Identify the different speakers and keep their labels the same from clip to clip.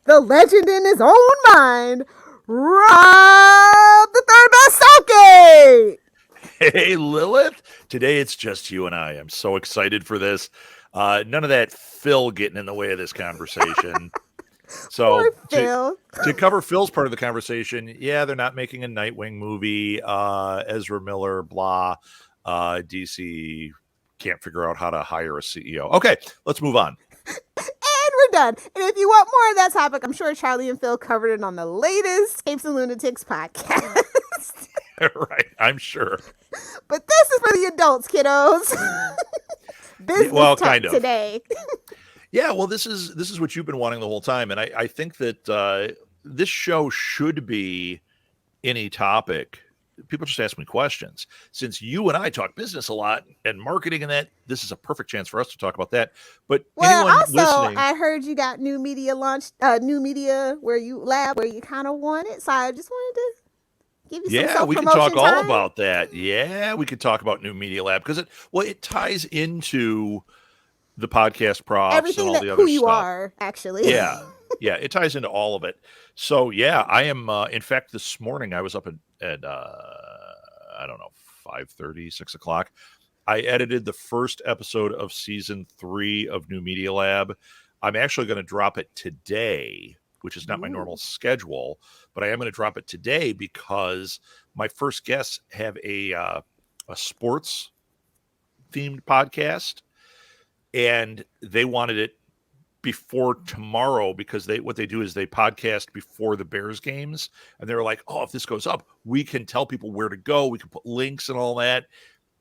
Speaker 1: the legend in his own mind, Rob the third best Southgate.
Speaker 2: Hey, Lilith. Today it's just you and I. I'm so excited for this. None of that Phil getting in the way of this conversation.
Speaker 1: Poor
Speaker 2: So
Speaker 1: Phil.
Speaker 2: to cover Phil's part of the conversation, yeah, they're not making a Nightwing movie. Ezra Miller, blah. DC can't figure out how to hire a CEO. Okay, let's move on.
Speaker 1: And we're done. And if you want more of that topic, I'm sure Charlie and Phil covered it on the latest Escapes and Lunatics podcast.
Speaker 2: Right, I'm sure.
Speaker 1: But this is for the adults, kiddos. Business
Speaker 2: Well,
Speaker 1: talk
Speaker 2: kind of.
Speaker 1: today.
Speaker 2: Yeah, well, this is what you've been wanting the whole time, and I think that this show should be any topic. People just ask me questions. Since you and I talk business a lot and marketing and that, this is a perfect chance for us to talk about that. But
Speaker 1: Well,
Speaker 2: anyone
Speaker 1: also,
Speaker 2: listening,
Speaker 1: I heard you got new media new media where you kind of want it. So I just wanted to give you some
Speaker 2: yeah,
Speaker 1: self
Speaker 2: we can talk
Speaker 1: promotion
Speaker 2: all
Speaker 1: time.
Speaker 2: about that. Yeah, we could talk about New Media Lab because it ties into the podcast props and
Speaker 1: Everything
Speaker 2: all
Speaker 1: that
Speaker 2: the
Speaker 1: who
Speaker 2: other
Speaker 1: you
Speaker 2: stuff.
Speaker 1: are, actually.
Speaker 2: Yeah, yeah, it ties into all of it. So yeah, I am. In fact, this morning I was up at I don't know 5:30, 6 o'clock. I edited the first episode of season 3 of New Media Lab. I'm actually going to drop it today, which is not my normal
Speaker 1: Ooh.
Speaker 2: schedule, but I am going to drop it today because my first guests have a sports themed podcast, and they wanted it before tomorrow because what they do is they podcast before the Bears games, and they were like, "Oh, if this goes up, we can tell people where to go. We can put links and all that."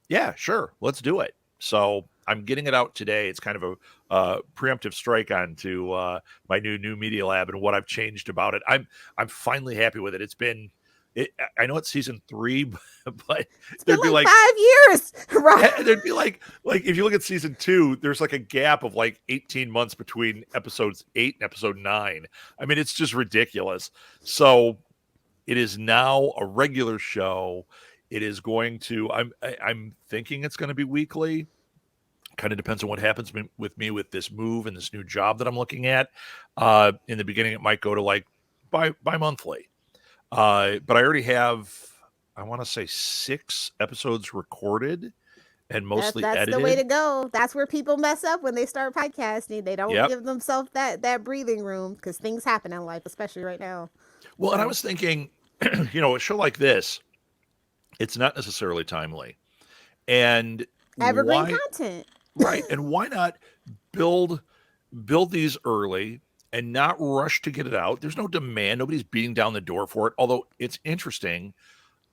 Speaker 2: Yeah, sure, let's do it. So I'm getting it out today. It's kind of a preemptive strike onto my new Media Lab and what I've changed about it. I'm finally happy with it. It's been. I know it's season 3, but
Speaker 1: It's been
Speaker 2: there'd be
Speaker 1: like
Speaker 2: like
Speaker 1: 5 years, right?
Speaker 2: yeah, there'd be like if you look at season 2, there's like a gap of like 18 months between episodes 8 and episode 9. I mean, it's just ridiculous. So it is now a regular show. It is going to. I'm thinking it's going to be weekly. Kind of depends on what happens with me with this move and this new job that I'm looking at. In the beginning, it might go to like bi-monthly. But I already have, I want to say 6 episodes recorded and mostly
Speaker 1: That's the way
Speaker 2: edited.
Speaker 1: to go. That's where people mess up when they start podcasting. They don't
Speaker 2: Yep.
Speaker 1: give themselves that breathing room because things happen in life, especially right now.
Speaker 2: Well, and I
Speaker 1: So
Speaker 2: was thinking, a show like this, it's not necessarily timely. And
Speaker 1: evergreen
Speaker 2: why,
Speaker 1: content.
Speaker 2: right? And why not build build these early and not rush to get it out? There's no demand. Nobody's beating down the door for it. Although it's interesting,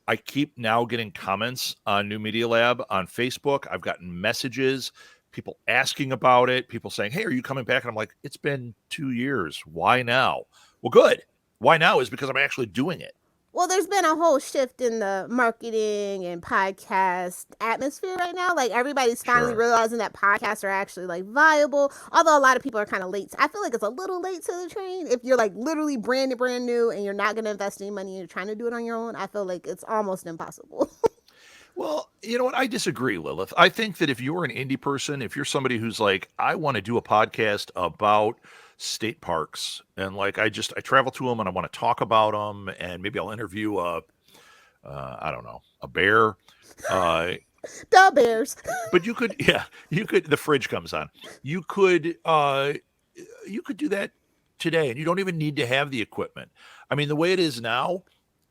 Speaker 2: I keep now getting comments on New Media Lab on Facebook. I've gotten messages, people asking about it, people saying, "Hey, are you coming back?" And I'm like, "It's been 2 years. Why now?" Well, good. Why now is because I'm actually doing it.
Speaker 1: Well, there's been a whole shift in the marketing and podcast atmosphere right now. Like everybody's finally
Speaker 2: Sure.
Speaker 1: realizing that podcasts are actually like viable. Although a lot of people are kind of late. I feel like it's a little late to the train. If you're like literally brand new and you're not going to invest any money and you're trying to do it on your own, I feel like it's almost impossible.
Speaker 2: Well, you know what? I disagree, Lilith. I think that if you're an indie person, if you're somebody who's like, I want to do a podcast about state parks and like I travel to them and I want to talk about them and maybe I'll interview I don't know, a bear. Uh,
Speaker 1: The Bears.
Speaker 2: but you could, yeah, you could. The fridge comes on. You could, you could do that today, and you don't even need to have the equipment. I mean, the way it is now,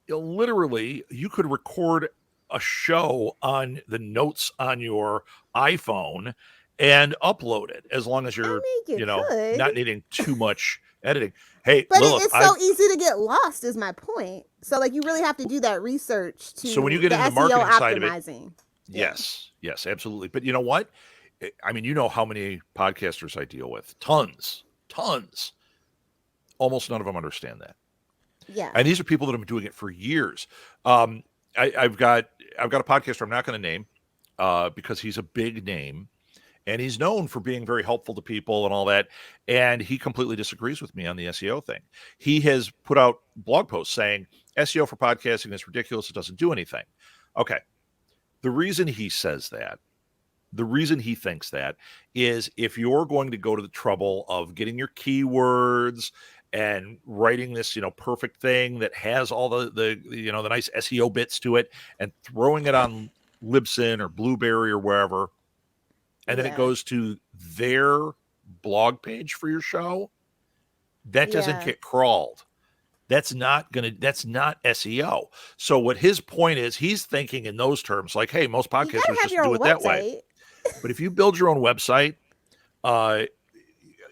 Speaker 2: literally, you could record a show on the notes on your iPhone and upload it as long as
Speaker 1: I
Speaker 2: you're,
Speaker 1: mean, you could.
Speaker 2: not needing too much editing. Hey,
Speaker 1: But
Speaker 2: Lilith,
Speaker 1: it's so easy to get lost, is my point. So, like, you really have to do that research
Speaker 2: so when you
Speaker 1: to
Speaker 2: get
Speaker 1: the
Speaker 2: into the
Speaker 1: SEO
Speaker 2: marketing side of it,
Speaker 1: optimizing. Yeah.
Speaker 2: yes, yes, absolutely. But you know what? I mean, you know how many podcasters I deal with? Tons, tons. Almost none of them understand that.
Speaker 1: Yeah.
Speaker 2: And these are people that have been doing it for years. Um, I've got a podcaster I'm not going to name because he's a big name and he's known for being very helpful to people and all that. And he completely disagrees with me on the SEO thing. He has put out blog posts saying SEO for podcasting is ridiculous. It doesn't do anything. Okay. The reason he says that, the reason he thinks that is if you're going to go to the trouble of getting your keywords and writing this, perfect thing that has all the nice SEO bits to it and throwing it on Libsyn or Blueberry or wherever. And then it
Speaker 1: Yeah.
Speaker 2: goes to their blog page for your show. That doesn't
Speaker 1: Yeah.
Speaker 2: get crawled. That's not SEO. So what his point is, he's thinking in those terms, like, hey, most
Speaker 1: You gotta
Speaker 2: podcasters
Speaker 1: have
Speaker 2: just
Speaker 1: your
Speaker 2: do
Speaker 1: own
Speaker 2: it that way.
Speaker 1: website.
Speaker 2: But if you build your own website, uh,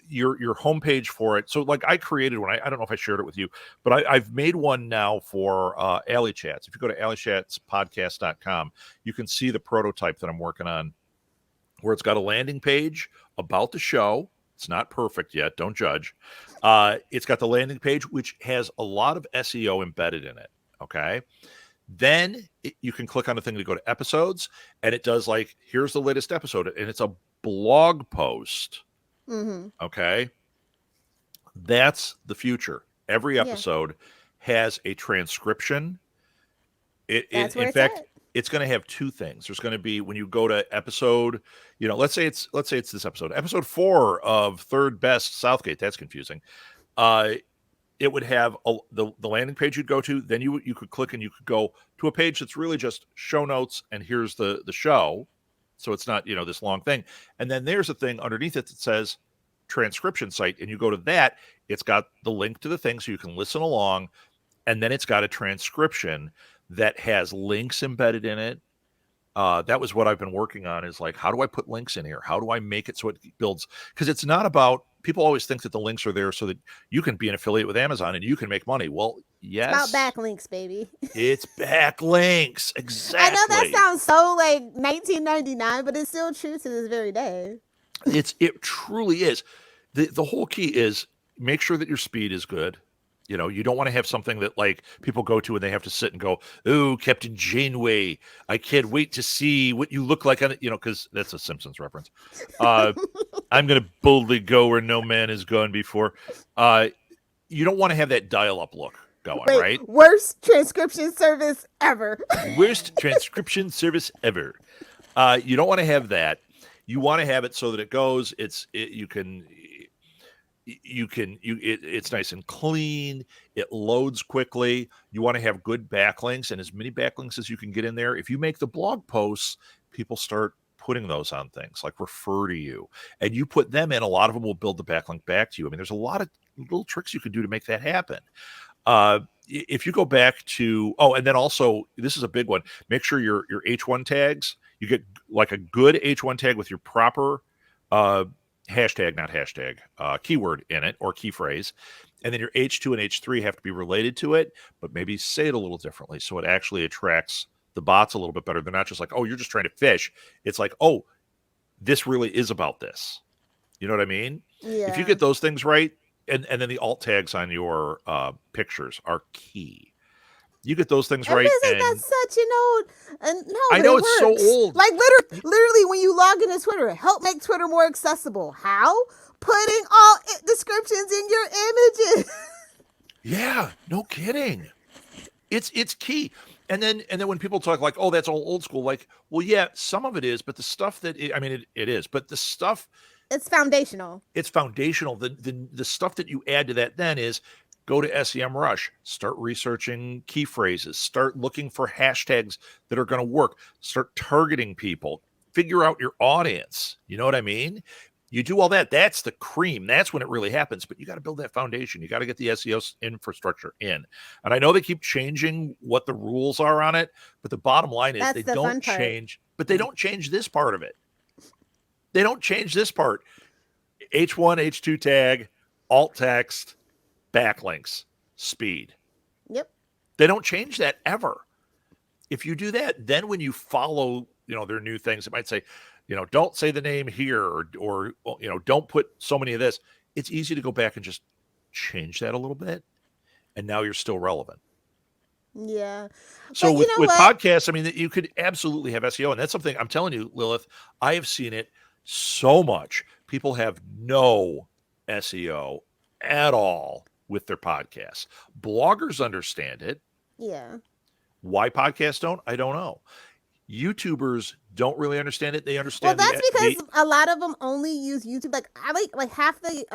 Speaker 2: your homepage for it. So like I created one. I don't know if I shared it with you, but I've made one now for Alley Chats. If you go to alleychatspodcast.com, you can see the prototype that I'm working on, where it's got a landing page about the show. It's not perfect yet. Don't judge. It's got the landing page, which has a lot of SEO embedded in it. Okay. Then you can click on the thing to go to episodes, and it does like, here's the latest episode. And it's a blog post.
Speaker 1: Mm-hmm.
Speaker 2: Okay. That's the future. Every
Speaker 1: Yeah.
Speaker 2: episode has a transcription.
Speaker 1: That's where
Speaker 2: In
Speaker 1: it's
Speaker 2: fact,
Speaker 1: at.
Speaker 2: it's going to have two things. There's going to be, when you go to episode, let's say it's this episode 4 of third best Southgate. That's confusing. It would have the landing page you'd go to. Then you could click and you could go to a page that's really just show notes, and here's the show. So it's not, this long thing. And then there's a thing underneath it that says transcription site, and you go to that. It's got the link to the thing so you can listen along, and then it's got a transcription that has links embedded in it. That was what I've been working on, is like, how do I put links in here? How do I make it so it builds? Because it's not about, people always think that the links are there so that you can be an affiliate with Amazon and you can make money. Well, yes.
Speaker 1: It's about backlinks, baby.
Speaker 2: It's backlinks. Exactly.
Speaker 1: I know that sounds so like 1999, but it's still true to this very day.
Speaker 2: It truly is. The whole key is make sure that your speed is good. You don't want to have something that like people go to and they have to sit and go, "Oh, Captain Janeway, I can't wait to see what you look like on it." Because that's a Simpsons reference. I'm going to boldly go where no man has gone before. You don't want to have that dial-up look going,
Speaker 1: Wait,
Speaker 2: right?
Speaker 1: worst transcription service ever.
Speaker 2: Worst transcription service ever. You don't want to have that. You want to have it so that it goes. It's nice and clean. It loads quickly. You want to have good backlinks, and as many backlinks as you can get in there. If you make the blog posts, people start putting those on things like refer to you, and you put them in. A lot of them will build the backlink back to you. I mean, there's a lot of little tricks you can do to make that happen. If you go back to, and then also, this is a big one. Make sure your H1 tags, you get like a good H1 tag with your proper keyword in it or key phrase. And then your H2 and H3 have to be related to it, but maybe say it a little differently so it actually attracts the bots a little bit better. They're not just like, oh, you're just trying to fish. It's like, oh, this really is about this. You know what I mean?
Speaker 1: Yeah.
Speaker 2: If you get those things right, and then the alt tags on your pictures are key. You get those things right.
Speaker 1: Like that's such no.
Speaker 2: I know it's so old.
Speaker 1: Like literally, when you log into Twitter, help make Twitter more accessible. How? Putting all descriptions in your images.
Speaker 2: Yeah, no kidding. It's key. And then when people talk like, oh, that's all old school, like, well, yeah, some of it is, but the stuff that it is, but the stuff.
Speaker 1: It's foundational.
Speaker 2: It's foundational. The stuff that you add to that then is go to SEMrush, start researching key phrases, start looking for hashtags that are going to work, start targeting people, figure out your audience. You know what I mean? You do all that. That's the cream. That's when it really happens. But you got to build that foundation. You got to get the SEO infrastructure in. And I know they keep changing what the rules are on it, but the bottom line is they don't change. But they don't change this part of it. They don't change this part. H1, H2 tag, alt text, backlinks, speed.
Speaker 1: Yep.
Speaker 2: They don't change that ever. If you do that, then when you follow, their new things, it might say, don't say the name here or don't put so many of this. It's easy to go back and just change that a little bit. And now you're still relevant.
Speaker 1: Yeah.
Speaker 2: So with podcasts, I mean, you could absolutely have SEO. And that's something I'm telling you, Lilith, I have seen it so much. People have no SEO at all with their podcasts. Bloggers understand it.
Speaker 1: Yeah.
Speaker 2: Why podcasts don't? I don't know. YouTubers don't really understand it. They
Speaker 1: Well,
Speaker 2: understand
Speaker 1: that's
Speaker 2: the
Speaker 1: because a lot of them only use YouTube. Like I like half the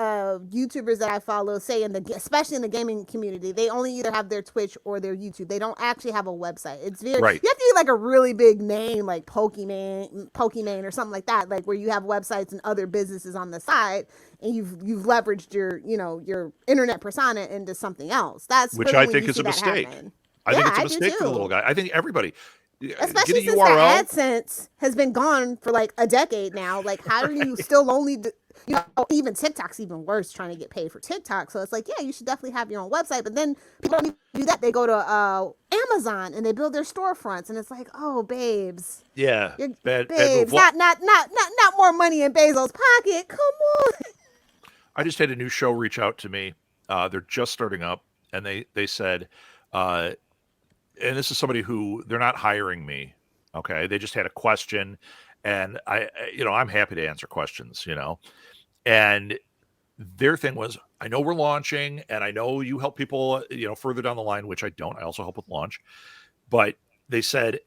Speaker 1: YouTubers that I follow, say especially in the gaming community, they only either have their Twitch or their YouTube. They don't actually have a website. It's very
Speaker 2: right,
Speaker 1: you have to be like a really big name, like Pokemon or something like that, like where you have websites and other businesses on the side, and you've leveraged your internet persona into something else. That's
Speaker 2: which
Speaker 1: really
Speaker 2: I
Speaker 1: when you
Speaker 2: think is
Speaker 1: see
Speaker 2: a
Speaker 1: that
Speaker 2: mistake.
Speaker 1: happen.
Speaker 2: I
Speaker 1: Yeah,
Speaker 2: think it's a
Speaker 1: I do
Speaker 2: mistake for the little
Speaker 1: too.
Speaker 2: guy. I think everybody get
Speaker 1: Especially
Speaker 2: a
Speaker 1: since the
Speaker 2: URL.
Speaker 1: AdSense has been gone for like a decade now. Like, how do you still only, even TikTok's even worse trying to get paid for TikTok. So it's like, yeah, you should definitely have your own website. But then people don't do that. They go to Amazon and they build their storefronts, and it's like, oh, babes,
Speaker 2: Yeah,
Speaker 1: you're
Speaker 2: bad move.
Speaker 1: babes,
Speaker 2: Well,
Speaker 1: not more money in Bezos' pocket. Come on.
Speaker 2: I just had a new show reach out to me. They're just starting up, and they said, uh, and this is somebody who they're not hiring me. Okay, they just had a question, and I'm happy to answer questions. And their thing was, I know we're launching, and I know you help people, further down the line, which I don't. I also help with launch, but they said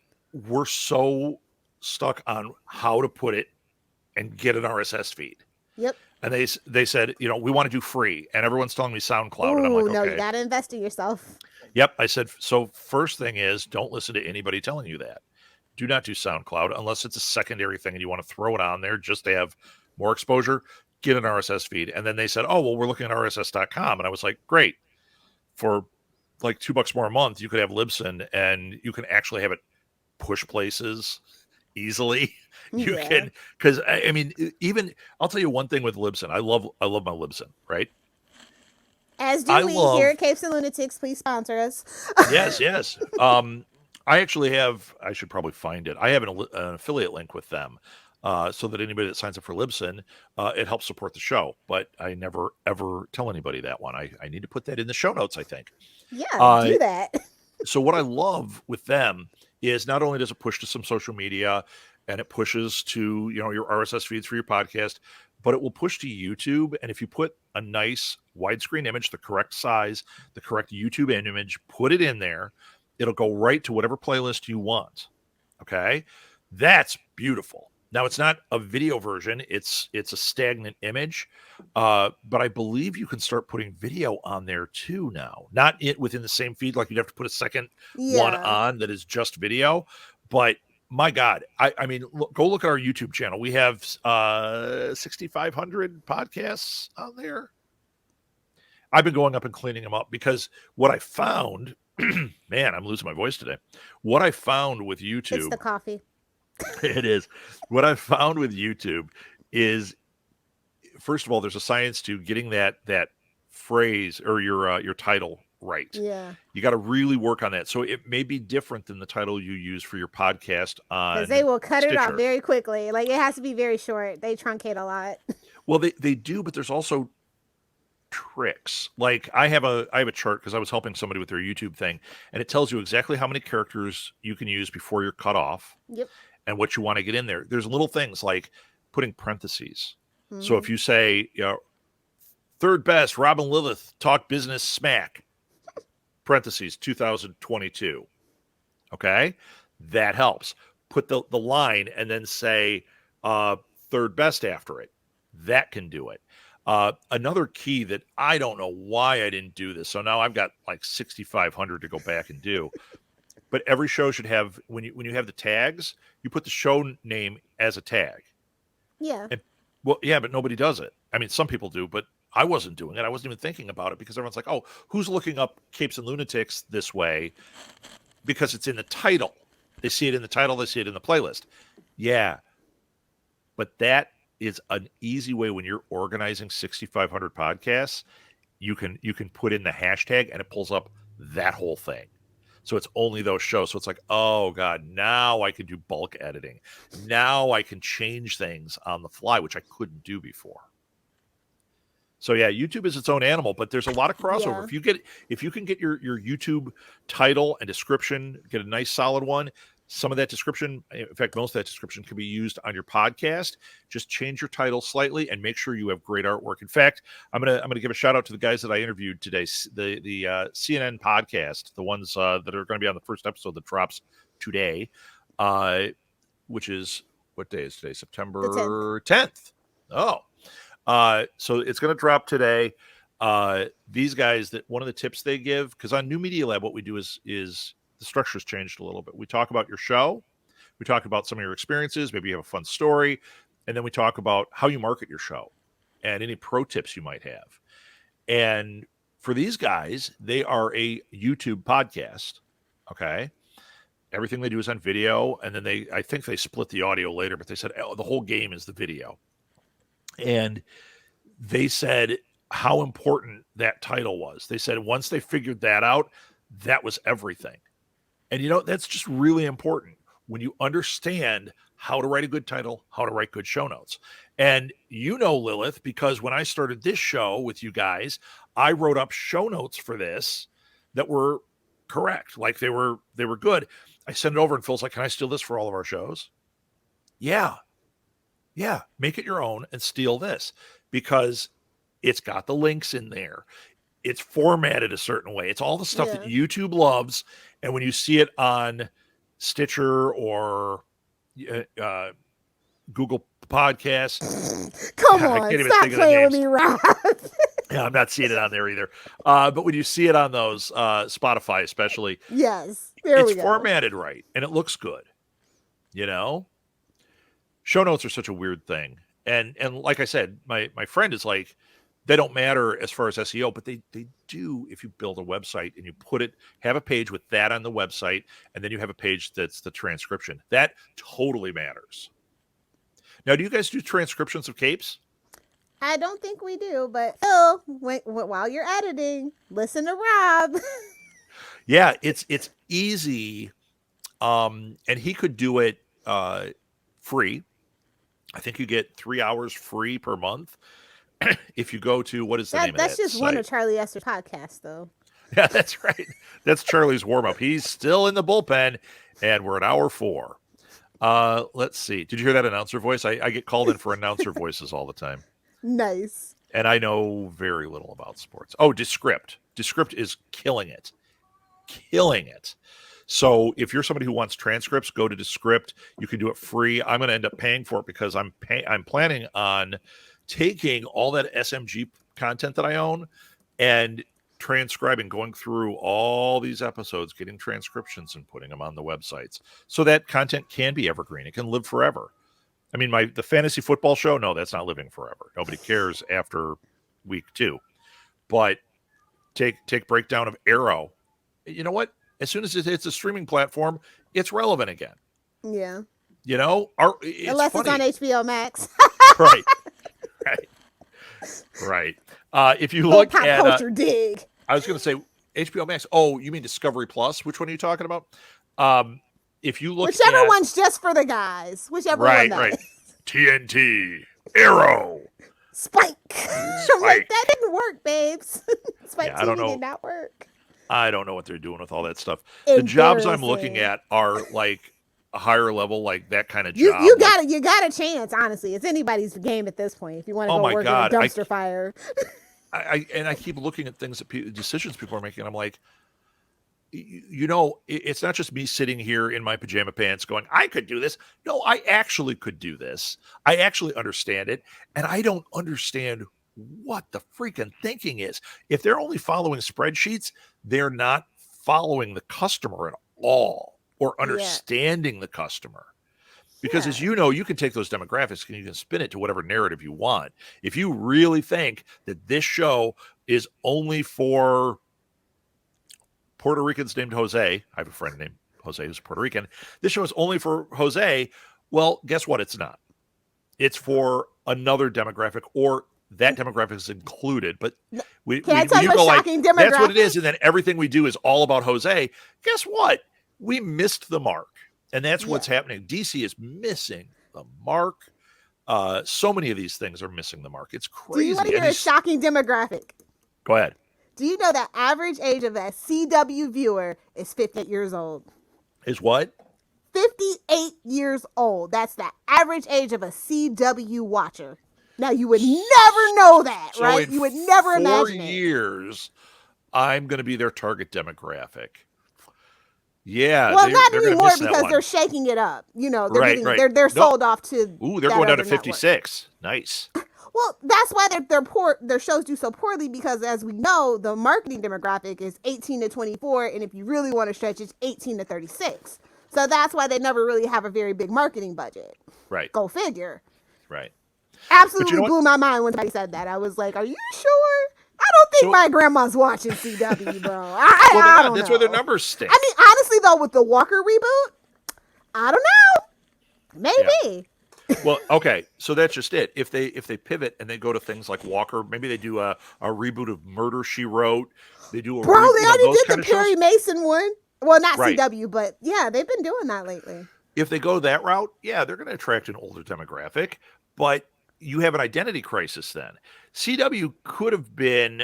Speaker 2: we're so stuck on how to put it and get an RSS feed.
Speaker 1: Yep.
Speaker 2: And they said, we want to do free, and everyone's telling me SoundCloud, and I'm
Speaker 1: Ooh,
Speaker 2: like,
Speaker 1: no, you
Speaker 2: okay,
Speaker 1: gotta invest in yourself.
Speaker 2: yep. I said, so first thing is, don't listen to anybody telling you that. Do not do SoundCloud unless it's a secondary thing and you want to throw it on there just to have more exposure. Get an RSS feed. And then they said, oh, well, we're looking at RSS.com. And I was like, great. For like $2 more a month, you could have Libsyn and you can actually have it push places easily. You
Speaker 1: Yeah.
Speaker 2: can, because I mean, even I'll tell you one thing with Libsyn. I love my Libsyn, right?
Speaker 1: As do
Speaker 2: I
Speaker 1: we here at
Speaker 2: love
Speaker 1: Capes and Lunatics. Please sponsor us.
Speaker 2: yes. I actually have. I should probably find it. I have an affiliate link with them, so that anybody that signs up for Libsyn, it helps support the show. But I never ever tell anybody that one. I need to put that in the show notes, I think.
Speaker 1: Yeah,
Speaker 2: Uh,
Speaker 1: do that.
Speaker 2: so what I love with them is not only does it push to some social media, and it pushes to your RSS feeds for your podcast, but it will push to YouTube. And if you put a nice widescreen image, the correct size, the correct YouTube image, put it in there, it'll go right to whatever playlist you want. Okay, that's beautiful. Now it's not a video version; it's a stagnant image, but I believe you can start putting video on there too now. Not it within the same feed, like you'd have to put a second one
Speaker 1: Yeah.
Speaker 2: on that is just video. But my God, I mean, go look at our YouTube channel. We have 6,500 podcasts on there. I've been going up and cleaning them up because what I found, man, I'm losing my voice today. What I found with
Speaker 1: It's
Speaker 2: YouTube,
Speaker 1: the coffee.
Speaker 2: it is what I found with YouTube is, first of all, there's a science to getting that phrase or your title right.
Speaker 1: Yeah.
Speaker 2: You got to really work on that. So it may be different than the title you use for your podcast on
Speaker 1: Because they will cut it off
Speaker 2: Stitcher.
Speaker 1: very quickly. Like, it has to be very short. They truncate a lot.
Speaker 2: Well, they do, but there's also tricks. Like I have a chart because I was helping somebody with their YouTube thing, and it tells you exactly how many characters you can use before you're cut off
Speaker 1: Yep.
Speaker 2: and what you want to get in there. There's little things like putting parentheses. So if
Speaker 1: Mm-hmm.
Speaker 2: you say, third best, Robin Lilith talk business smack, parentheses 2022. Okay, that helps. Put the line and then say third best after it. That can do it. Another key that I don't know why I didn't do this. So now I've got like 6,500 to go back and do. But every show should have, when you have the tags, you put the show name as a tag.
Speaker 1: Yeah.
Speaker 2: And, well, yeah, but nobody does it. I mean, some people do, but I wasn't doing it. I wasn't even thinking about it because everyone's like, oh, who's looking up Capes and Lunatics this way? Because it's in the title. They see it in the title. They see it in the playlist. Yeah. But that is an easy way when you're organizing 6,500 podcasts. You can put in the hashtag and it pulls up that whole thing. So it's only those shows. So it's like, oh God, now I can do bulk editing. Now I can change things on the fly, which I couldn't do before. So yeah, YouTube is its own animal, but there's a lot of crossover.
Speaker 1: Yeah.
Speaker 2: If you can get your YouTube title and description, get a nice solid one. Some of that description, in fact, most of that description can be used on your podcast. Just change your title slightly and make sure you have great artwork. In fact, I'm gonna give a shout out to the guys that I interviewed today, the CNN podcast, the ones that are going to be on the first episode that drops today. which is, what day is today?
Speaker 1: The 10th.
Speaker 2: September 10th. Oh, so it's going to drop today. These guys, that one of the tips they give, because on New Media Lab, what we do is the structure's changed a little bit. We talk about your show, we talk about some of your experiences, maybe you have a fun story, and then we talk about how you market your show and any pro tips you might have. And for these guys, they are a YouTube podcast. Okay. Everything they do is on video, and then I think they split the audio later, but they said the whole game is the video. And they said how important that title was. They said once they figured that out, that was everything. And that's just really important when you understand how to write a good title, how to write good show notes. And Lilith, because when I started this show with you guys, I wrote up show notes for this that were correct. Like they were good. I sent it over and Phil's like, can I steal this for all of our shows? Yeah, make it your own and steal this, because it's got the links in there. It's formatted a certain way. It's all the stuff that YouTube loves. And when you see it on Stitcher or Google Podcasts,
Speaker 1: come on, stop playing with me, Rob.
Speaker 2: Yeah, I'm not seeing it on there either. But when you see it on those, Spotify especially,
Speaker 1: yes,
Speaker 2: it's formatted right and it looks good. Show notes are such a weird thing. And like I said, my friend is like, they don't matter as far as SEO, but they do if you build a website and you have a page with that on the website, and then you have a page that's the transcription. That totally matters. Now, do you guys do transcriptions of capes?
Speaker 1: I don't think we do, but while you're editing, listen to Rob.
Speaker 2: Yeah, it's easy. And he could do it free. I think you get 3 hours free per month. If you go to, what is the name of that
Speaker 1: That's just
Speaker 2: site?
Speaker 1: one of Charlie Esther's podcasts, though.
Speaker 2: Yeah, that's right. That's Charlie's warm-up. He's still in the bullpen, and we're at hour 4. Let's see. Did you hear that announcer voice? I get called in for announcer voices all the time.
Speaker 1: Nice.
Speaker 2: And I know very little about sports. Oh, Descript. Descript is killing it. Killing it. So if you're somebody who wants transcripts, go to Descript. You can do it free. I'm going to end up paying for it because I'm planning on taking all that SMG content that I own and transcribing, going through all these episodes, getting transcriptions and putting them on the websites. So that content can be evergreen. It can live forever. I mean, the fantasy football show, no, that's not living forever. Nobody cares after week 2. But take breakdown of Arrow. You know what? As soon as it's a streaming platform, it's relevant again.
Speaker 1: Yeah.
Speaker 2: Unless
Speaker 1: it's on HBO Max.
Speaker 2: Right. If you look
Speaker 1: pop
Speaker 2: at
Speaker 1: culture dig,
Speaker 2: I was going to say HBO Max. Oh, you mean Discovery Plus? Which one are you talking about? If you look,
Speaker 1: whichever one's just for the guys, whichever one.
Speaker 2: Right. TNT, Arrow,
Speaker 1: Spike. Like, that didn't work, babes. Spike TV did not work.
Speaker 2: I don't know what they're doing with all that stuff. The jobs I'm looking at are like a higher level, like that kind of job.
Speaker 1: You got a chance, honestly. It's anybody's game at this point if you want to go work in a dumpster fire.
Speaker 2: I keep looking at things decisions people are making, and I'm like, it's not just me sitting here in my pajama pants going, I could do this. No, I actually could do this. I actually understand it, and I don't understand what the freaking thinking is. If they're only following spreadsheets, they're not following the customer at all or understanding the customer. Because as you know, you can take those demographics and you can spin it to whatever narrative you want. If you really think that this show is only for Puerto Ricans named Jose, I have a friend named Jose who's Puerto Rican. This show is only for Jose. Well, guess what? It's not. It's for another demographic, or that demographic is included. But we go like, that's what it is. And then everything we do is all about Jose. Guess what? We missed the mark. And that's what's happening. DC is missing the mark. So many of these things are missing the mark. It's crazy.
Speaker 1: Do you want to hear a shocking demographic?
Speaker 2: Go ahead.
Speaker 1: Do you know the average age of a CW viewer is 58 years old?
Speaker 2: Is what?
Speaker 1: 58 years old. That's the average age of a CW watcher. Now, you would never know that, right? You would never imagine it.
Speaker 2: 4 years, I'm going to be their target demographic. Yeah,
Speaker 1: Well, not
Speaker 2: they're going to
Speaker 1: anymore
Speaker 2: miss that
Speaker 1: because
Speaker 2: one.
Speaker 1: they're shaking it up. You know, they're
Speaker 2: Right,
Speaker 1: getting
Speaker 2: right.
Speaker 1: they're
Speaker 2: No.
Speaker 1: sold off to
Speaker 2: Ooh, they're
Speaker 1: that
Speaker 2: going down
Speaker 1: other
Speaker 2: to
Speaker 1: network.
Speaker 2: 56. Nice.
Speaker 1: Well, that's why they're poor. Their shows do so poorly because, as we know, the marketing demographic is 18 to 24, and if you really want to stretch, it's 18 to 36. So that's why they never really have a very big marketing budget.
Speaker 2: Right,
Speaker 1: Go figure.
Speaker 2: right. But you
Speaker 1: Absolutely
Speaker 2: know what?
Speaker 1: blew my mind when somebody said that. I was like, "Are you sure?" I don't think
Speaker 2: So,
Speaker 1: my grandma's watching CW, bro.
Speaker 2: well, they're
Speaker 1: I
Speaker 2: not.
Speaker 1: don't
Speaker 2: That's why their
Speaker 1: know.
Speaker 2: numbers
Speaker 1: I
Speaker 2: stink.
Speaker 1: mean, honestly though, with the Walker reboot, I don't know.
Speaker 2: Yeah.
Speaker 1: Maybe.
Speaker 2: Well, okay. So that's just it. If they pivot and they go to things like Walker, maybe they do a reboot of Murder She Wrote. They do
Speaker 1: Bro, they already
Speaker 2: those
Speaker 1: did
Speaker 2: kind
Speaker 1: the
Speaker 2: of shows.
Speaker 1: Perry Mason one. Well, not
Speaker 2: Right.
Speaker 1: CW, but yeah, they've been doing that lately.
Speaker 2: If they go that route, yeah, they're going to attract an older demographic, but you have an identity crisis then. CW could have been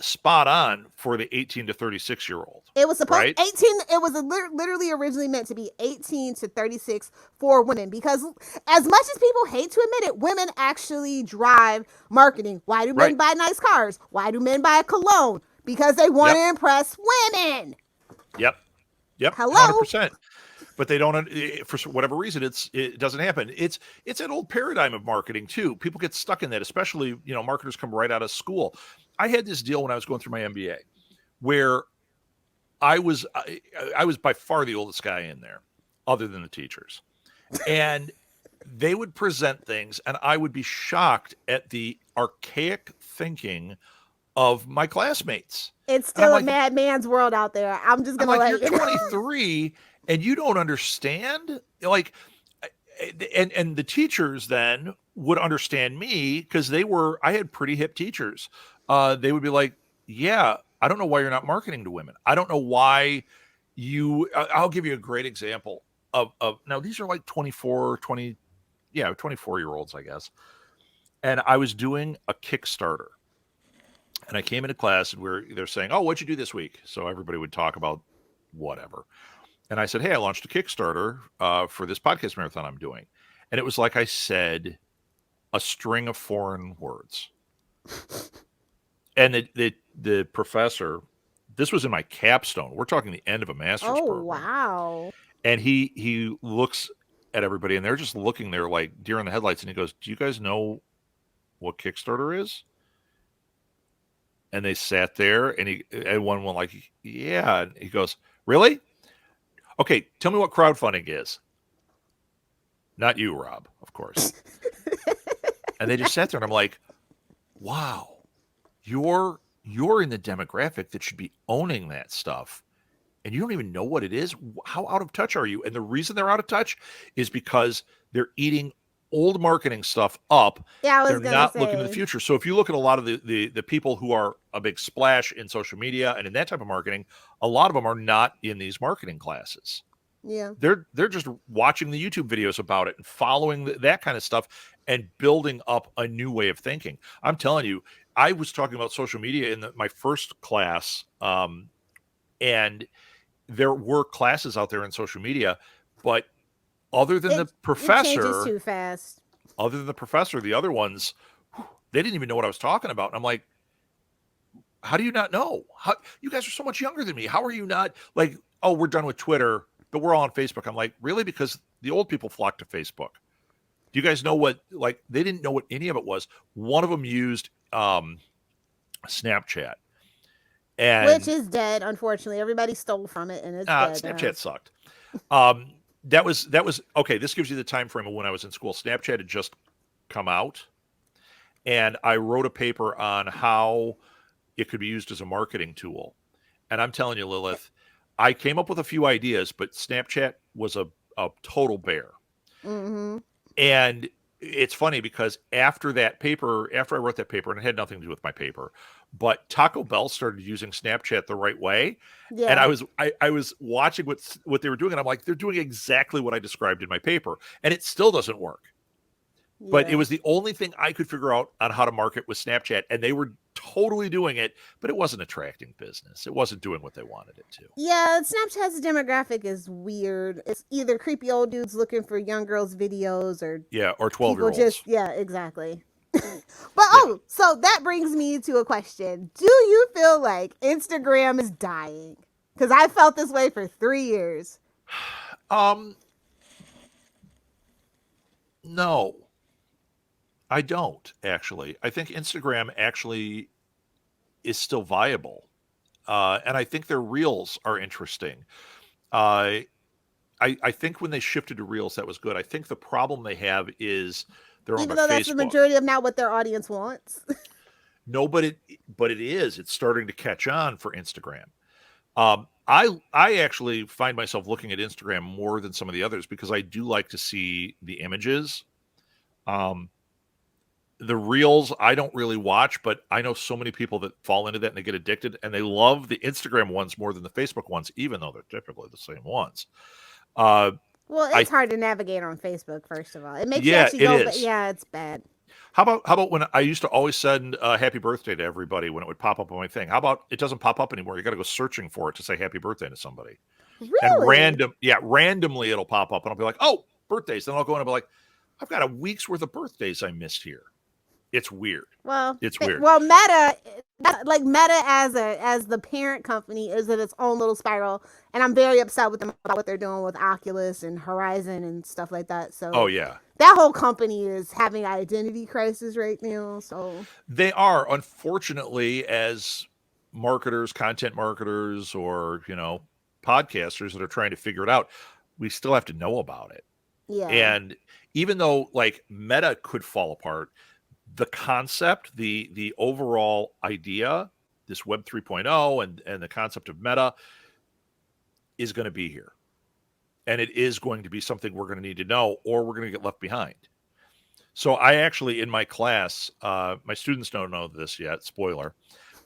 Speaker 2: spot on for the 18 to 36-year-old.
Speaker 1: It was supposed
Speaker 2: right?
Speaker 1: 18. It was literally originally meant to be 18 to 36 for women because, as much as people hate to admit it, women actually drive marketing. Why do men
Speaker 2: Right.
Speaker 1: buy nice cars? Why do men buy a cologne? Because they want to impress women.
Speaker 2: Yep.
Speaker 1: Hello?
Speaker 2: 100%. But they don't, for whatever reason, it doesn't happen. It's an old paradigm of marketing too. People get stuck in that, especially marketers come right out of school. I had this deal when I was going through my MBA, where I was by far the oldest guy in there, other than the teachers, and they would present things, and I would be shocked at the archaic thinking of my classmates.
Speaker 1: It's still a madman's world out there. I'm just gonna let
Speaker 2: you're 23 and you don't understand, like, and the teachers then would understand me because I had pretty hip teachers. They would be like, yeah, I don't know why you're not marketing to women. I don't know why I'll give you a great example of now these are like 24-year-olds, I guess. And I was doing a Kickstarter. And I came into class and they're saying, oh, what'd you do this week? So everybody would talk about whatever. And I said, hey, I launched a Kickstarter for this podcast marathon I'm doing. And it was like I said a string of foreign words. And the professor, this was in my capstone. We're talking the end of a master's program.
Speaker 1: Oh, wow.
Speaker 2: And he looks at everybody, and they're just looking there like deer in the headlights. And he goes, do you guys know what Kickstarter is? And they sat there, and one went like, yeah. And he goes, really? Okay, tell me what crowdfunding is. Not you, Rob, of course. And they just sat there, and I'm like, wow, you're in the demographic that should be owning that stuff, and you don't even know what it is. How out of touch are you? And the reason they're out of touch is because they're eating old marketing stuff up.
Speaker 1: Yeah,
Speaker 2: they're not looking to the future. So if you look at a lot of the people who are a big splash in social media and in that type of marketing, a lot of them are not in these marketing classes.
Speaker 1: Yeah.
Speaker 2: They're just watching the YouTube videos about it and following that kind of stuff and building up a new way of thinking. I'm telling you, I was talking about social media in my first class, and there were classes out there in social media, but other than the professor,
Speaker 1: it changes too fast.
Speaker 2: Other than the professor, the other ones, they didn't even know what I was talking about. And I'm like, how do you not know? You guys are so much younger than me. How are you not like, oh, we're done with Twitter, but we're all on Facebook? I'm like, really? Because the old people flock to Facebook. Do you guys know what, like, they didn't know what any of it was. One of them used Snapchat.
Speaker 1: Which is dead, unfortunately. Everybody stole from it, and it's dead.
Speaker 2: Snapchat sucked. That was okay. This gives you the time frame of when I was in school. Snapchat had just come out, and I wrote a paper on how it could be used as a marketing tool. And I'm telling you, Lilith, I came up with a few ideas, but Snapchat was a total bear.
Speaker 1: Mm-hmm.
Speaker 2: And it's funny because after I wrote that paper, and it had nothing to do with my paper, but Taco Bell started using Snapchat the right way. Yeah. And I was watching what they were doing, and I'm like, they're doing exactly what I described in my paper, and it still doesn't work. Yeah. But it was the only thing I could figure out on how to market with Snapchat, and they were totally doing it, but it wasn't attracting business. It wasn't doing what they wanted it to.
Speaker 1: Yeah, Snapchat's demographic is weird. It's either creepy old dudes looking for young girls' videos, or
Speaker 2: 12-year-olds.
Speaker 1: Yeah, exactly. But so that brings me to a question. Do you feel like Instagram is dying? Because I felt this way for 3 years.
Speaker 2: No, I don't actually. I think Instagram actually is still viable. And I think their reels are interesting. Uh, I think when they shifted to reels, that was good. I think the problem they have is they're owned by
Speaker 1: Even though that's the
Speaker 2: Facebook.
Speaker 1: majority of not what their audience wants.
Speaker 2: No, but it is. It's starting to catch on for Instagram. I actually find myself looking at Instagram more than some of the others because I do like to see the images. Um, the reels I don't really watch, but I know so many people that fall into that and they get addicted, and they love the Instagram ones more than the Facebook ones, even though they're typically the same ones. Uh,
Speaker 1: Well,
Speaker 2: I
Speaker 1: it's hard to navigate on Facebook, first of all. It makes you
Speaker 2: Yeah,
Speaker 1: actually
Speaker 2: it
Speaker 1: go, but
Speaker 2: is.
Speaker 1: yeah, it's bad.
Speaker 2: How about when I used to always send happy birthday to everybody when it would pop up on my thing? How about it doesn't pop up anymore? You got to go searching for it to say happy birthday to somebody. And
Speaker 1: Really?
Speaker 2: randomly it'll pop up and I'll be like, oh, birthdays. Then I'll go in and be like, I've got a week's worth of birthdays I missed here. It's weird.
Speaker 1: Well,
Speaker 2: It's weird.
Speaker 1: Meta, like Meta as the parent company is in its own little spiral, and I'm very upset with them about what they're doing with Oculus and Horizon and stuff like that.
Speaker 2: Oh
Speaker 1: So
Speaker 2: yeah.
Speaker 1: that whole company is having an identity crisis right now. So
Speaker 2: They are, unfortunately, as marketers, content marketers, or podcasters that are trying to figure it out, we still have to know about it.
Speaker 1: yeah.
Speaker 2: And even though like Meta could fall apart, the concept, the overall idea, this Web 3.0 and the concept of Meta is going to be here. And it is going to be something we're going to need to know, or we're going to get left behind. So I actually, in my class, my students don't know this yet, spoiler.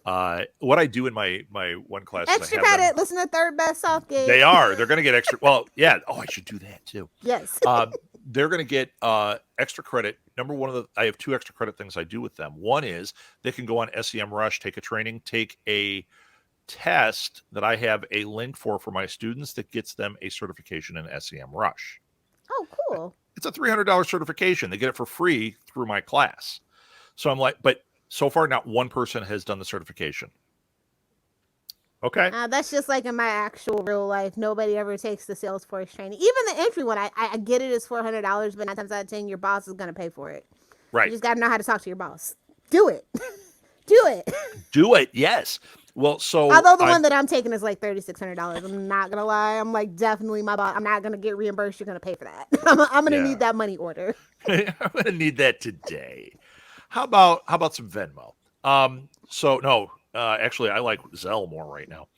Speaker 2: What I do in my one class is
Speaker 1: Extra
Speaker 2: I have
Speaker 1: credit.
Speaker 2: them.
Speaker 1: Listen to Third Best Southgate.
Speaker 2: They're going to get extra. Well, yeah. Oh, I should do that too.
Speaker 1: Yes.
Speaker 2: They're going to get extra credit. Number one I have 2 extra credit things I do with them. One is they can go on SEMrush, take a training, take a test that I have a link for my students that gets them a certification in SEMrush.
Speaker 1: Oh, cool.
Speaker 2: It's a $300 certification. They get it for free through my class. So I'm like, but so far, not one person has done the certification. Okay.
Speaker 1: That's just like in my actual real life. Nobody ever takes the Salesforce training. Even the entry one, I get it is $400, but 9 times out of 10, your boss is going to pay for it.
Speaker 2: Right.
Speaker 1: You just got to know how to talk to your boss. Do it. Do it.
Speaker 2: Do it. Yes. Well, so
Speaker 1: although the one that I'm taking is like $3,600, I'm not gonna lie. I'm like definitely my boss. I'm not gonna get reimbursed. You're gonna pay for that. I'm gonna need that money order.
Speaker 2: I'm gonna need that today. How about some Venmo? So no, actually, I like Zelle more right now.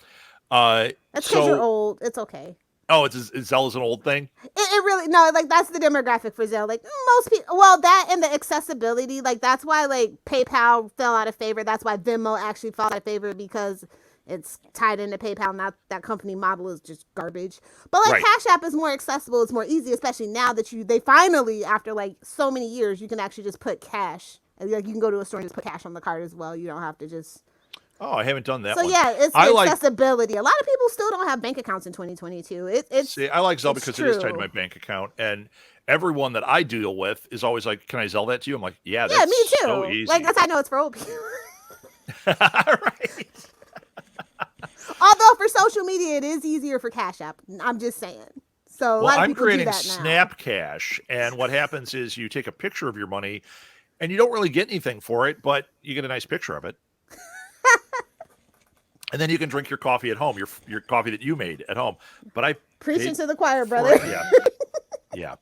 Speaker 1: That's because you're old. It's okay.
Speaker 2: Oh, Zelle is an old thing.
Speaker 1: It really no, like that's the demographic for Zelle. Like most people, well, that and the accessibility, like that's why like PayPal fell out of favor. That's why Venmo actually fell out of favor because it's tied into PayPal. Not that company model is just garbage. But like Cash App is more accessible. It's more easy, especially now that they finally after like so many years you can actually just put cash. Like you can go to a store and just put cash on the card as well. You don't have to just.
Speaker 2: Oh, I haven't done that.
Speaker 1: So
Speaker 2: one.
Speaker 1: yeah, it's the accessibility. A lot of people still don't have bank accounts in 2022.
Speaker 2: See, I like Zelle because it is tied to my bank account, and everyone that I deal with is always like, "Can I Zelle that to you?" I'm like, "Yeah, that's
Speaker 1: me too."
Speaker 2: So easy.
Speaker 1: Like that's how I know it's for old people.
Speaker 2: Right.
Speaker 1: Although for social media, it is easier for Cash App. I'm just saying. So a lot of people
Speaker 2: creating
Speaker 1: do that
Speaker 2: Snap Cash, and what happens is you take a picture of your money, and you don't really get anything for it, but you get a nice picture of it. And then you can drink your coffee at home, your coffee that you made at home. But I
Speaker 1: preaching to the choir, brother.
Speaker 2: Yeah.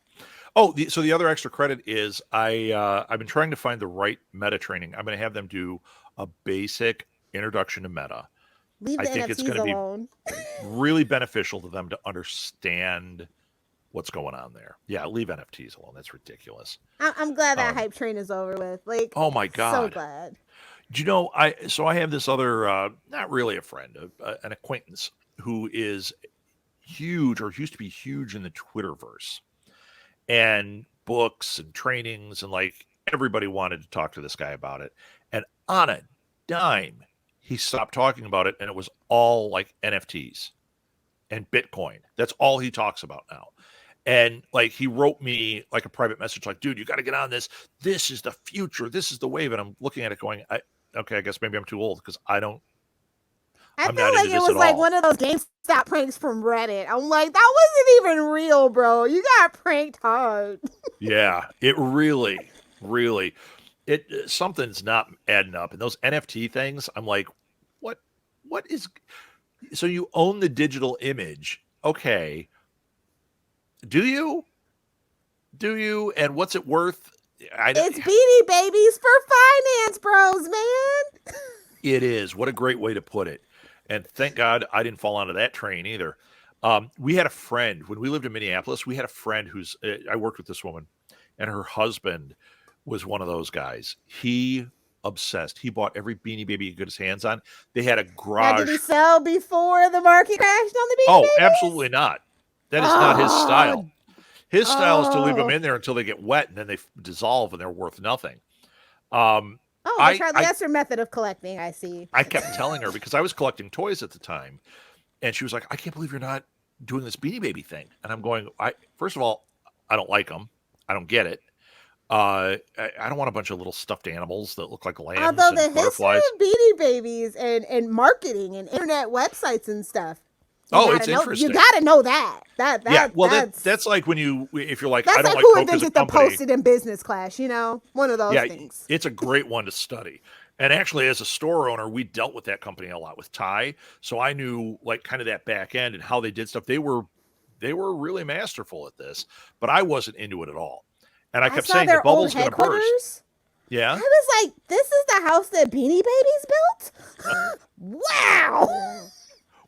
Speaker 2: Oh, so the other extra credit is I've been trying to find the right Meta training. I'm going to have them do a basic introduction to Meta.
Speaker 1: I think it's going to be
Speaker 2: really beneficial to them to understand what's going on there. Yeah, leave NFTs alone. That's ridiculous.
Speaker 1: I'm glad that hype train is over with. Like,
Speaker 2: oh my God,
Speaker 1: so glad.
Speaker 2: Do you know, I have this other, not really a friend, an acquaintance who is huge or used to be huge in the Twitterverse and books and trainings. And like everybody wanted to talk to this guy about it. And on a dime, he stopped talking about it. And it was all like NFTs and Bitcoin. That's all he talks about now. And like he wrote me like a private message like, dude, you got to get on this. This is the future. This is the wave. And I'm looking at it going, okay, I guess maybe I'm too old because I
Speaker 1: I
Speaker 2: I'm
Speaker 1: feel
Speaker 2: not
Speaker 1: like
Speaker 2: into
Speaker 1: it
Speaker 2: this
Speaker 1: was
Speaker 2: at
Speaker 1: like
Speaker 2: all.
Speaker 1: one of those GameStop pranks from Reddit. I'm like, that wasn't even real, bro. You got pranked hard.
Speaker 2: Yeah, it really, it something's not adding up. And those NFT things, I'm like, what, what is? So you own the digital image, okay? Do you? Do you? And what's it worth? I don't.
Speaker 1: It's Beanie Babies for finance bros, man.
Speaker 2: It is. What a great way to put it. And thank God I didn't fall onto that train either. We had a friend when we lived in Minneapolis. We had a friend who's I worked with this woman, and her husband was one of those guys. He obsessed. He bought every Beanie Baby he could get his hands on. They had a
Speaker 1: Now, did
Speaker 2: garage.
Speaker 1: he sell before the market crashed on the Beanie
Speaker 2: Oh,
Speaker 1: Babies?
Speaker 2: absolutely not. That is not his style.
Speaker 1: Oh,
Speaker 2: His style is to leave them
Speaker 1: oh,
Speaker 2: in there until they get wet and then they dissolve and they're worth nothing. Um,
Speaker 1: oh, the
Speaker 2: I,
Speaker 1: Charlie
Speaker 2: I
Speaker 1: Esther method of collecting, I see.
Speaker 2: I kept telling her because I was collecting toys at the time, and she was like, "I can't believe you're not doing this Beanie Baby thing." And I'm going, "I first of all, I don't like them. I don't get it. I don't want a bunch of little stuffed animals that look like lambs
Speaker 1: Although the
Speaker 2: and
Speaker 1: history
Speaker 2: butterflies."
Speaker 1: of Beanie Babies and marketing and internet websites and stuff,
Speaker 2: Oh, it's
Speaker 1: you
Speaker 2: interesting.
Speaker 1: gotta know that.
Speaker 2: Yeah, well,
Speaker 1: That's
Speaker 2: that's like when if you're like, I
Speaker 1: that's
Speaker 2: don't
Speaker 1: like
Speaker 2: like
Speaker 1: who
Speaker 2: Coke as a
Speaker 1: invented the
Speaker 2: company.
Speaker 1: post-it in business class, one of those
Speaker 2: Yeah,
Speaker 1: things.
Speaker 2: it's a great one to study. And actually, as a store owner, we dealt with that company a lot with Ty, so I knew like kind of that back end and how they did stuff. They were really masterful at this, but I wasn't into it at all. And I
Speaker 1: I
Speaker 2: kept
Speaker 1: saw
Speaker 2: saying the
Speaker 1: their old
Speaker 2: bubble's going to burst.
Speaker 1: headquarters. I
Speaker 2: Yeah.
Speaker 1: was like, this is the house that Beanie Babies built? Wow.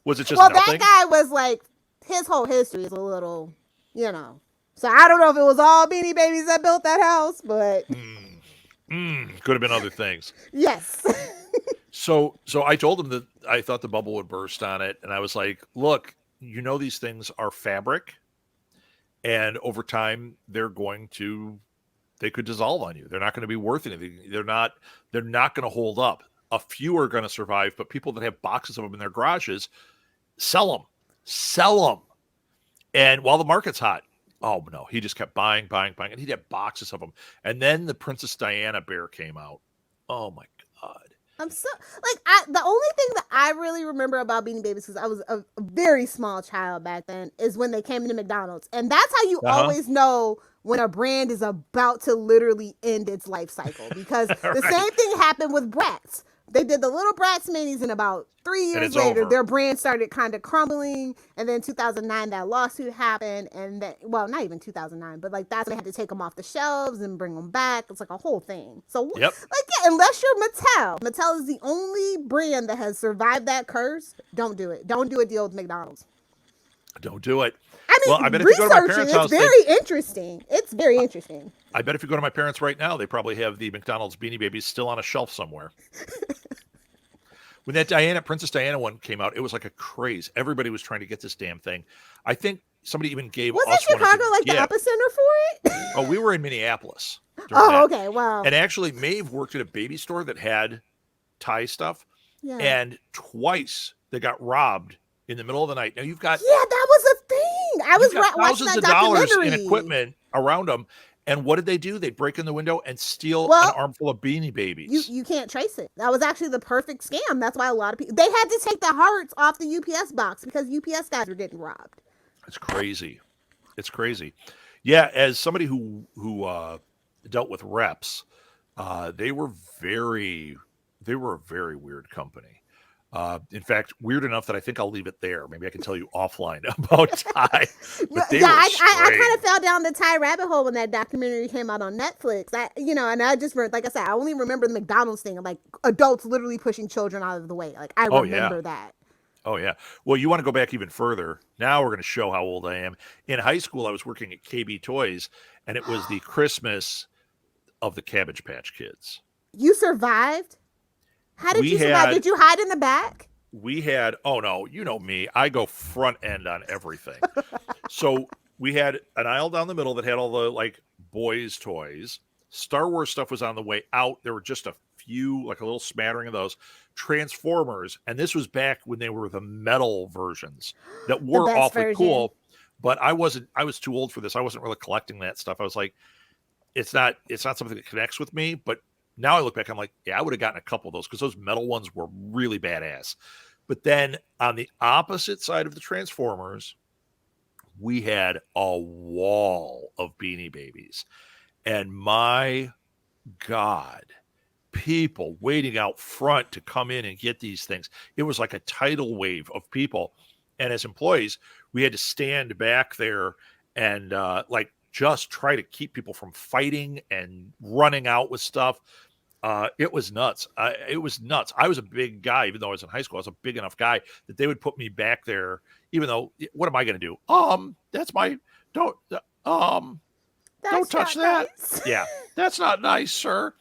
Speaker 2: Was it just
Speaker 1: Well, that
Speaker 2: nothing?
Speaker 1: guy was like, his whole history is a little, So I don't know if it was all Beanie Babies that built that house, but
Speaker 2: Could have been other things.
Speaker 1: yes.
Speaker 2: So I told him that I thought the bubble would burst on it, and I was like, "Look, these things are fabric, and over time they could dissolve on you. They're not going to be worth anything. They're not going to hold up. A few are going to survive, but people that have boxes of them in their garages, sell them. And while the market's hot, oh no, he just kept buying, and he'd have boxes of them. And then the Princess Diana bear came out. Oh my God.
Speaker 1: I'm so the only thing that I really remember about Beanie Babies, because I was a very small child back then, is when they came into McDonald's, and that's how you always know when a brand is about to literally end its life cycle, because the
Speaker 2: Right.
Speaker 1: same thing happened with Bratz. They did the little Bratz minis, and about 3 years later,
Speaker 2: over.
Speaker 1: their brand started kind of crumbling. And then 2009, that lawsuit happened, and then, well, not even 2009, but like that's when they had to take them off the shelves and bring them back. It's like a whole thing. So,
Speaker 2: Yep.
Speaker 1: unless you're Mattel is the only brand that has survived that curse. Don't do it. Don't do a deal with McDonald's.
Speaker 2: Don't do it.
Speaker 1: I mean,
Speaker 2: well, I bet if you go to my parents' house,
Speaker 1: It's very interesting.
Speaker 2: I bet if you go to my parents right now, they probably have the McDonald's Beanie Babies still on a shelf somewhere. When that Princess Diana one came out, it was like a craze. Everybody was trying to get this damn thing. I think somebody even gave us
Speaker 1: Wasn't
Speaker 2: one.
Speaker 1: Chicago like the epicenter for it?
Speaker 2: Oh, we were in Minneapolis.
Speaker 1: Okay, wow.
Speaker 2: And actually, Maeve worked at a baby store that had Thai stuff.
Speaker 1: Yeah.
Speaker 2: And twice they got robbed in the middle of the night. Now you've got
Speaker 1: that was a thing. I was watching
Speaker 2: thousands
Speaker 1: that
Speaker 2: of dollars
Speaker 1: documentary.
Speaker 2: in equipment around them. And what did they do? They'd break in the window and steal an armful of Beanie Babies.
Speaker 1: You can't trace it. That was actually the perfect scam. That's why a lot of people, they had to take the hearts off the UPS box because UPS guys were getting robbed.
Speaker 2: It's crazy. It's crazy. Yeah, as somebody who dealt with reps, they were a very weird company. In fact, weird enough that I think I'll leave it there. Maybe I can tell you offline about Ty. But
Speaker 1: I kind of fell down the Ty rabbit hole when that documentary came out on Netflix. And I just, like I said, I only remember the McDonald's thing of like adults literally pushing children out of the way. Like I remember that.
Speaker 2: Oh yeah. Well, you want to go back even further. Now we're going to show how old I am. In high school, I was working at KB Toys, and it was the Christmas of the Cabbage Patch Kids.
Speaker 1: You survived? How did you survive? Did you hide in the back?
Speaker 2: We had, oh no, you know me. I go front end on everything. So we had an aisle down the middle that had all the like boys' toys. Star Wars stuff was on the way out. There were just a few, like a little smattering of those. Transformers, and this was back when they were the metal versions that were awfully cool. But I was too old for this. I wasn't really collecting that stuff. I was like, it's not something that connects with me. But now I look back, I'm like, yeah, I would have gotten a couple of those because those metal ones were really badass. But then on the opposite side of the Transformers, we had a wall of Beanie Babies. And my God, people waiting out front to come in and get these things. It was like a tidal wave of people. And as employees, we had to stand back there and like just try to keep people from fighting and running out with stuff. It was nuts. It was nuts. I was a big guy, even though I was in high school. I was a big enough guy that they would put me back there, even though, what am I going to do? That's my, don't, don't touch that.
Speaker 1: Nice.
Speaker 2: Yeah, that's not nice, sir.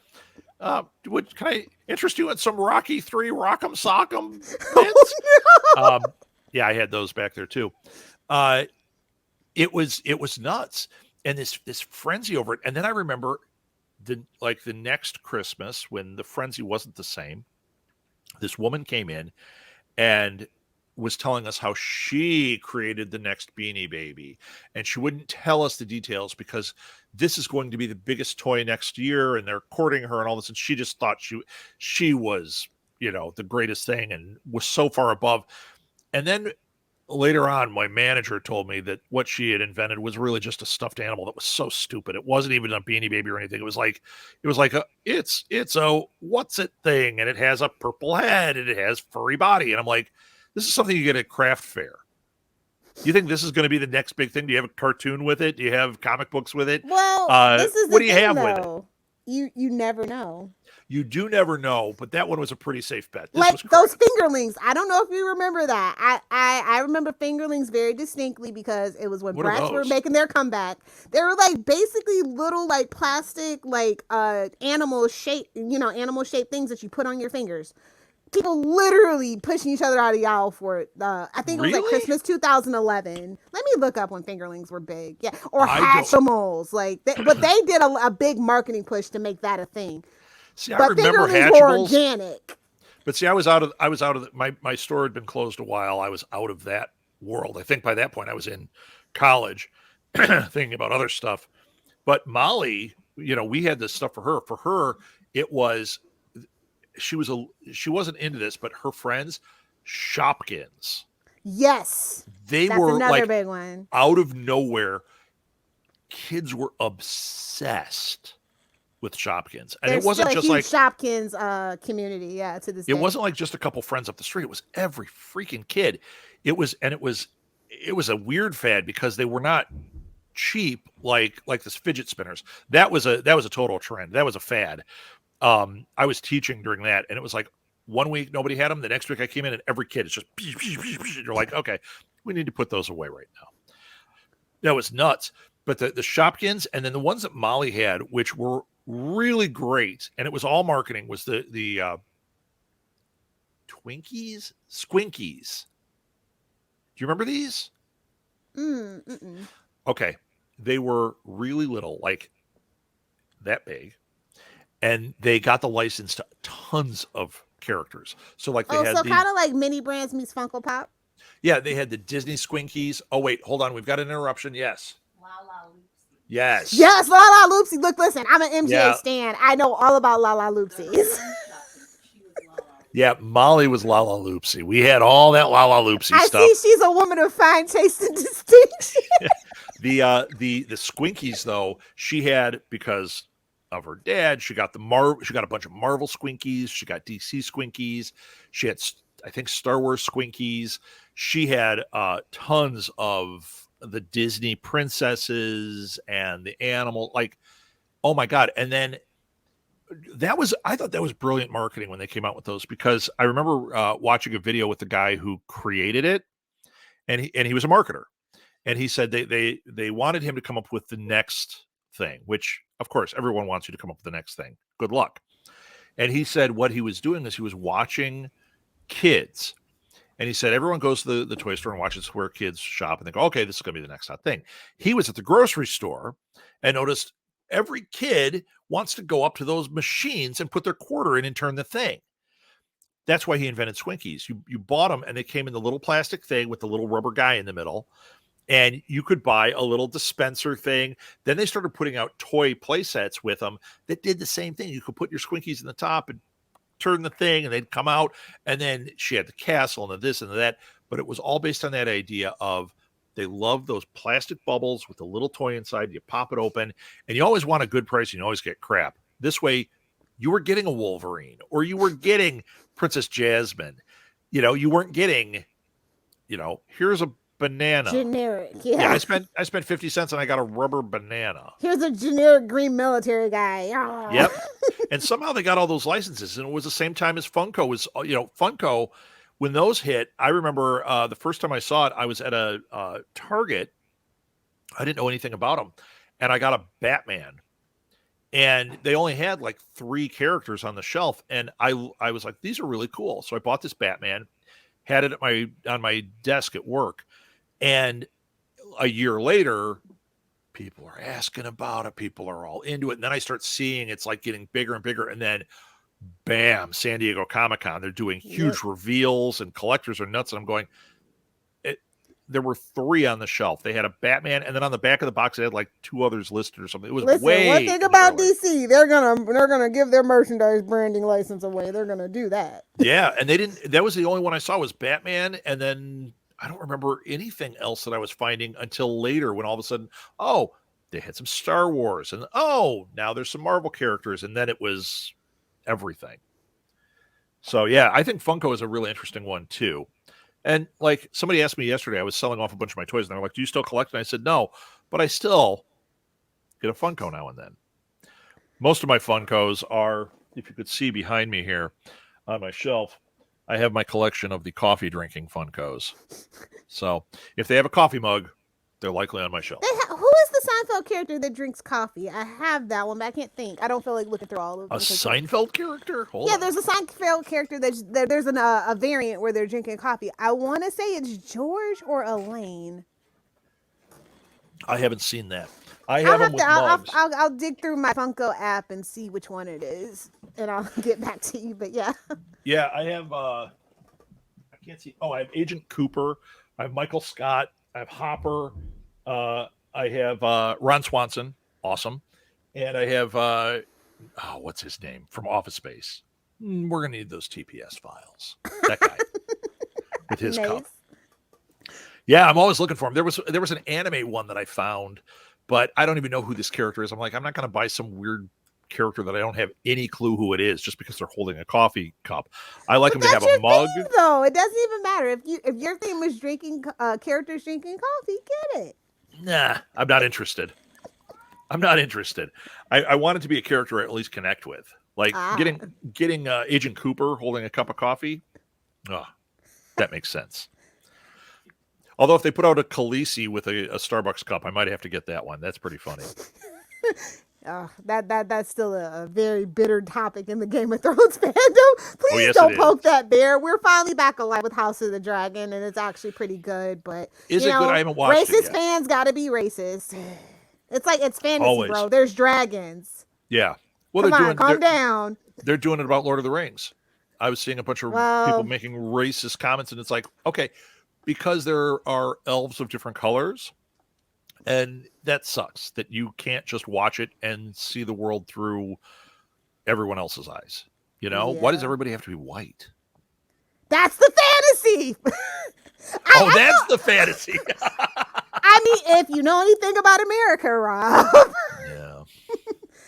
Speaker 2: Can I interest you in some Rocky 3 Rock'em Sock'em bits?
Speaker 1: Oh, no.
Speaker 2: Yeah, I had those back there too. It was nuts, and this frenzy over it. And then I remember the next Christmas when the frenzy wasn't the same. This woman came in and was telling us how she created the next Beanie Baby, and she wouldn't tell us the details because this is going to be the biggest toy next year, and they're courting her and all this, and she just thought she was, the greatest thing and was so far above. And then later on, my manager told me that what she had invented was really just a stuffed animal that was so stupid. It wasn't even a Beanie Baby or anything. It was like it's a what's it thing, and it has a purple head and it has furry body, and I'm like, this is something you get at craft fair. Do you think this is going to be the next big thing? Do you have a cartoon with it? Do you have comic books with it?
Speaker 1: Well, this is
Speaker 2: what
Speaker 1: the
Speaker 2: do you
Speaker 1: thing,
Speaker 2: have
Speaker 1: though.
Speaker 2: with it?
Speaker 1: You never know.
Speaker 2: You do never know, but that one was a pretty safe bet. This
Speaker 1: like
Speaker 2: was
Speaker 1: those fingerlings. I don't know if you remember that. I remember fingerlings very distinctly because it was when
Speaker 2: What are
Speaker 1: brats were
Speaker 2: those?
Speaker 1: making their comeback. They were like basically little like plastic like animal shape things that you put on your fingers. People literally pushing each other out of the aisle for it. I think it was like
Speaker 2: Really?
Speaker 1: Christmas 2011. Let me look up when fingerlings were big. Yeah, or
Speaker 2: I don't.
Speaker 1: Hatchimals. But they did a big marketing push to make that a thing.
Speaker 2: See, I
Speaker 1: But
Speaker 2: remember
Speaker 1: fingerlings were
Speaker 2: Hatchimals.
Speaker 1: organic.
Speaker 2: But see, I was out of my store had been closed a while. I was out of that world. I think by that point I was in college thinking about other stuff. But Molly, we had this stuff for her. For her, it was she wasn't into this, but her friends, Shopkins.
Speaker 1: Yes,
Speaker 2: They
Speaker 1: that's
Speaker 2: were
Speaker 1: another
Speaker 2: like
Speaker 1: big one.
Speaker 2: out of nowhere. Kids were obsessed with Shopkins. And
Speaker 1: There's
Speaker 2: it wasn't
Speaker 1: still a
Speaker 2: just
Speaker 1: huge
Speaker 2: like
Speaker 1: Shopkins community, yeah, to this
Speaker 2: it
Speaker 1: day.
Speaker 2: wasn't like just a couple friends up the street. It was every freaking kid. It was a weird fad because they were not cheap like this fidget spinners. That was a total trend. That was a fad. I was teaching during that, and it was like 1 week nobody had them. The next week I came in and every kid is just you're like, okay, we need to put those away right now. That was nuts. But the Shopkins, and then the ones that Molly had, which were really great, and it was all marketing, was the Squinkies. Do you remember these?
Speaker 1: Mm-mm.
Speaker 2: Okay. They were really little, like that big. And they got the license to tons of characters. So like they had
Speaker 1: So kind of like mini brands meets Funko Pop.
Speaker 2: Yeah, they had the Disney Squinkies. Oh wait, hold on, we've got an interruption. Yes. Yes.
Speaker 1: Yes, La La Loopsy. Look, listen, I'm an MGA
Speaker 2: Yeah.
Speaker 1: stan. I know all about La La Loopsies.
Speaker 2: Yeah, Molly was Lala Loopsy. We had all that Lala Loopsy
Speaker 1: I
Speaker 2: stuff.
Speaker 1: see she's a woman of fine taste and distinction.
Speaker 2: The Squinkies though, she had because of her dad. She got she got a bunch of Marvel Squinkies. She got DC Squinkies. She had, I think, Star Wars Squinkies. She had tons of the Disney princesses and the animal. Like, oh my god! And then I thought that was brilliant marketing when they came out with those, because I remember watching a video with the guy who created it, and he was a marketer, and he said they wanted him to come up with the next thing, which of course everyone wants you to come up with the next thing. Good luck. And he said what he was doing is he was watching kids, and he said everyone goes to the toy store and watches where kids shop, and they go, okay, this is going to be the next hot thing. He was at the grocery store and noticed every kid wants to go up to those machines and put their quarter in and turn the thing. That's why he invented Squinkies. You bought them, and they came in the little plastic thing with the little rubber guy in the middle, and you could buy a little dispenser thing. Then they started putting out toy play sets with them that did the same thing. You could put your Squinkies in the top and turn the thing and they'd come out, and then she had the castle and the this and the that. But it was all based on that idea of they love those plastic bubbles with the little toy inside. You pop it open, and you always want a good price, and you always get crap. This way, you were getting a Wolverine, or you were getting Princess Jasmine. You weren't getting, here's a banana.
Speaker 1: Generic,
Speaker 2: yeah. I spent 50 cents and I got a rubber banana.
Speaker 1: Here's a generic green military guy. Oh.
Speaker 2: Yep. And somehow they got all those licenses, and it was the same time as Funko was. Funko, when those hit, I remember the first time I saw it, I was at a Target. I didn't know anything about them, and I got a Batman, and they only had like 3 characters on the shelf, and I was like, these are really cool. So I bought this Batman, had it on my desk at work, and a year later, people are asking about it. People are all into it. And then I start seeing it's like getting bigger and bigger. And then bam, San Diego Comic-Con, they're doing huge reveals and collectors are nuts. And I'm going, there were 3 on the shelf. They had a Batman, and then on the back of the box, they had like 2 others listed or something. It was way.
Speaker 1: One thing about DC, they're gonna give their merchandise branding license away. They're gonna do that.
Speaker 2: Yeah, and they didn't. That was the only one I saw was Batman, and then I don't remember anything else that I was finding until later when all of a sudden, they had some Star Wars, and now there's some Marvel characters, and then it was everything. So yeah, I think Funko is a really interesting one too. And like somebody asked me yesterday, I was selling off a bunch of my toys, and they're like, "Do you still collect?" And I said, "No, but I still get a Funko now and then." Most of my Funkos are, if you could see behind me here on my shelf, I have my collection of the coffee drinking Funkos. So if they have a coffee mug, they're likely on my shelf.
Speaker 1: Who is the Seinfeld character that drinks coffee? I have that one, but I can't think. I don't feel like looking through all of them.
Speaker 2: A Seinfeld character? Hold on.
Speaker 1: There's a Seinfeld character there's a variant where they're drinking coffee. I want to say it's George or Elaine.
Speaker 2: I haven't seen that. I have them with mugs.
Speaker 1: I'll dig through my Funko app and see which one it is, and I'll get back to you. But yeah.
Speaker 2: Yeah, I have. I can't see. I have Agent Cooper. I have Michael Scott. I have Hopper. I have Ron Swanson. Awesome. And I have what's his name from Office Space. We're gonna need those TPS files. That guy with his cup. Yeah, I'm always looking for him. There was an anime one that I found, but I don't even know who this character is. I'm like, I'm not going to buy some weird character that I don't have any clue who it is just because they're holding a coffee cup. I like them to have a mug.
Speaker 1: Theme, though it doesn't even matter if your theme is drinking characters drinking coffee. Get it?
Speaker 2: Nah, I'm not interested. I want it to be a character I at least connect with, like getting Agent Cooper holding a cup of coffee. Oh, that makes sense. Although if they put out a Khaleesi with a Starbucks cup, I might have to get that one. That's pretty funny.
Speaker 1: That's still a very bitter topic in the Game of Thrones fandom. Please don't poke that bear. We're finally back alive with House of the Dragon, and it's actually pretty good. But
Speaker 2: is it good? I haven't watched it yet.
Speaker 1: Racist fans gotta be racist. It's like it's fantasy,
Speaker 2: always.
Speaker 1: Bro. There's dragons.
Speaker 2: Yeah. Well,
Speaker 1: calm down.
Speaker 2: They're doing it about Lord of the Rings. I was seeing a bunch of people making racist comments, and it's like, okay. Because there are elves of different colors, and that sucks that you can't just watch it and see the world through everyone else's eyes. Why does everybody have to be white?
Speaker 1: That's the fantasy.
Speaker 2: That's the fantasy.
Speaker 1: I mean, if you know anything about America, Rob.
Speaker 2: Yeah.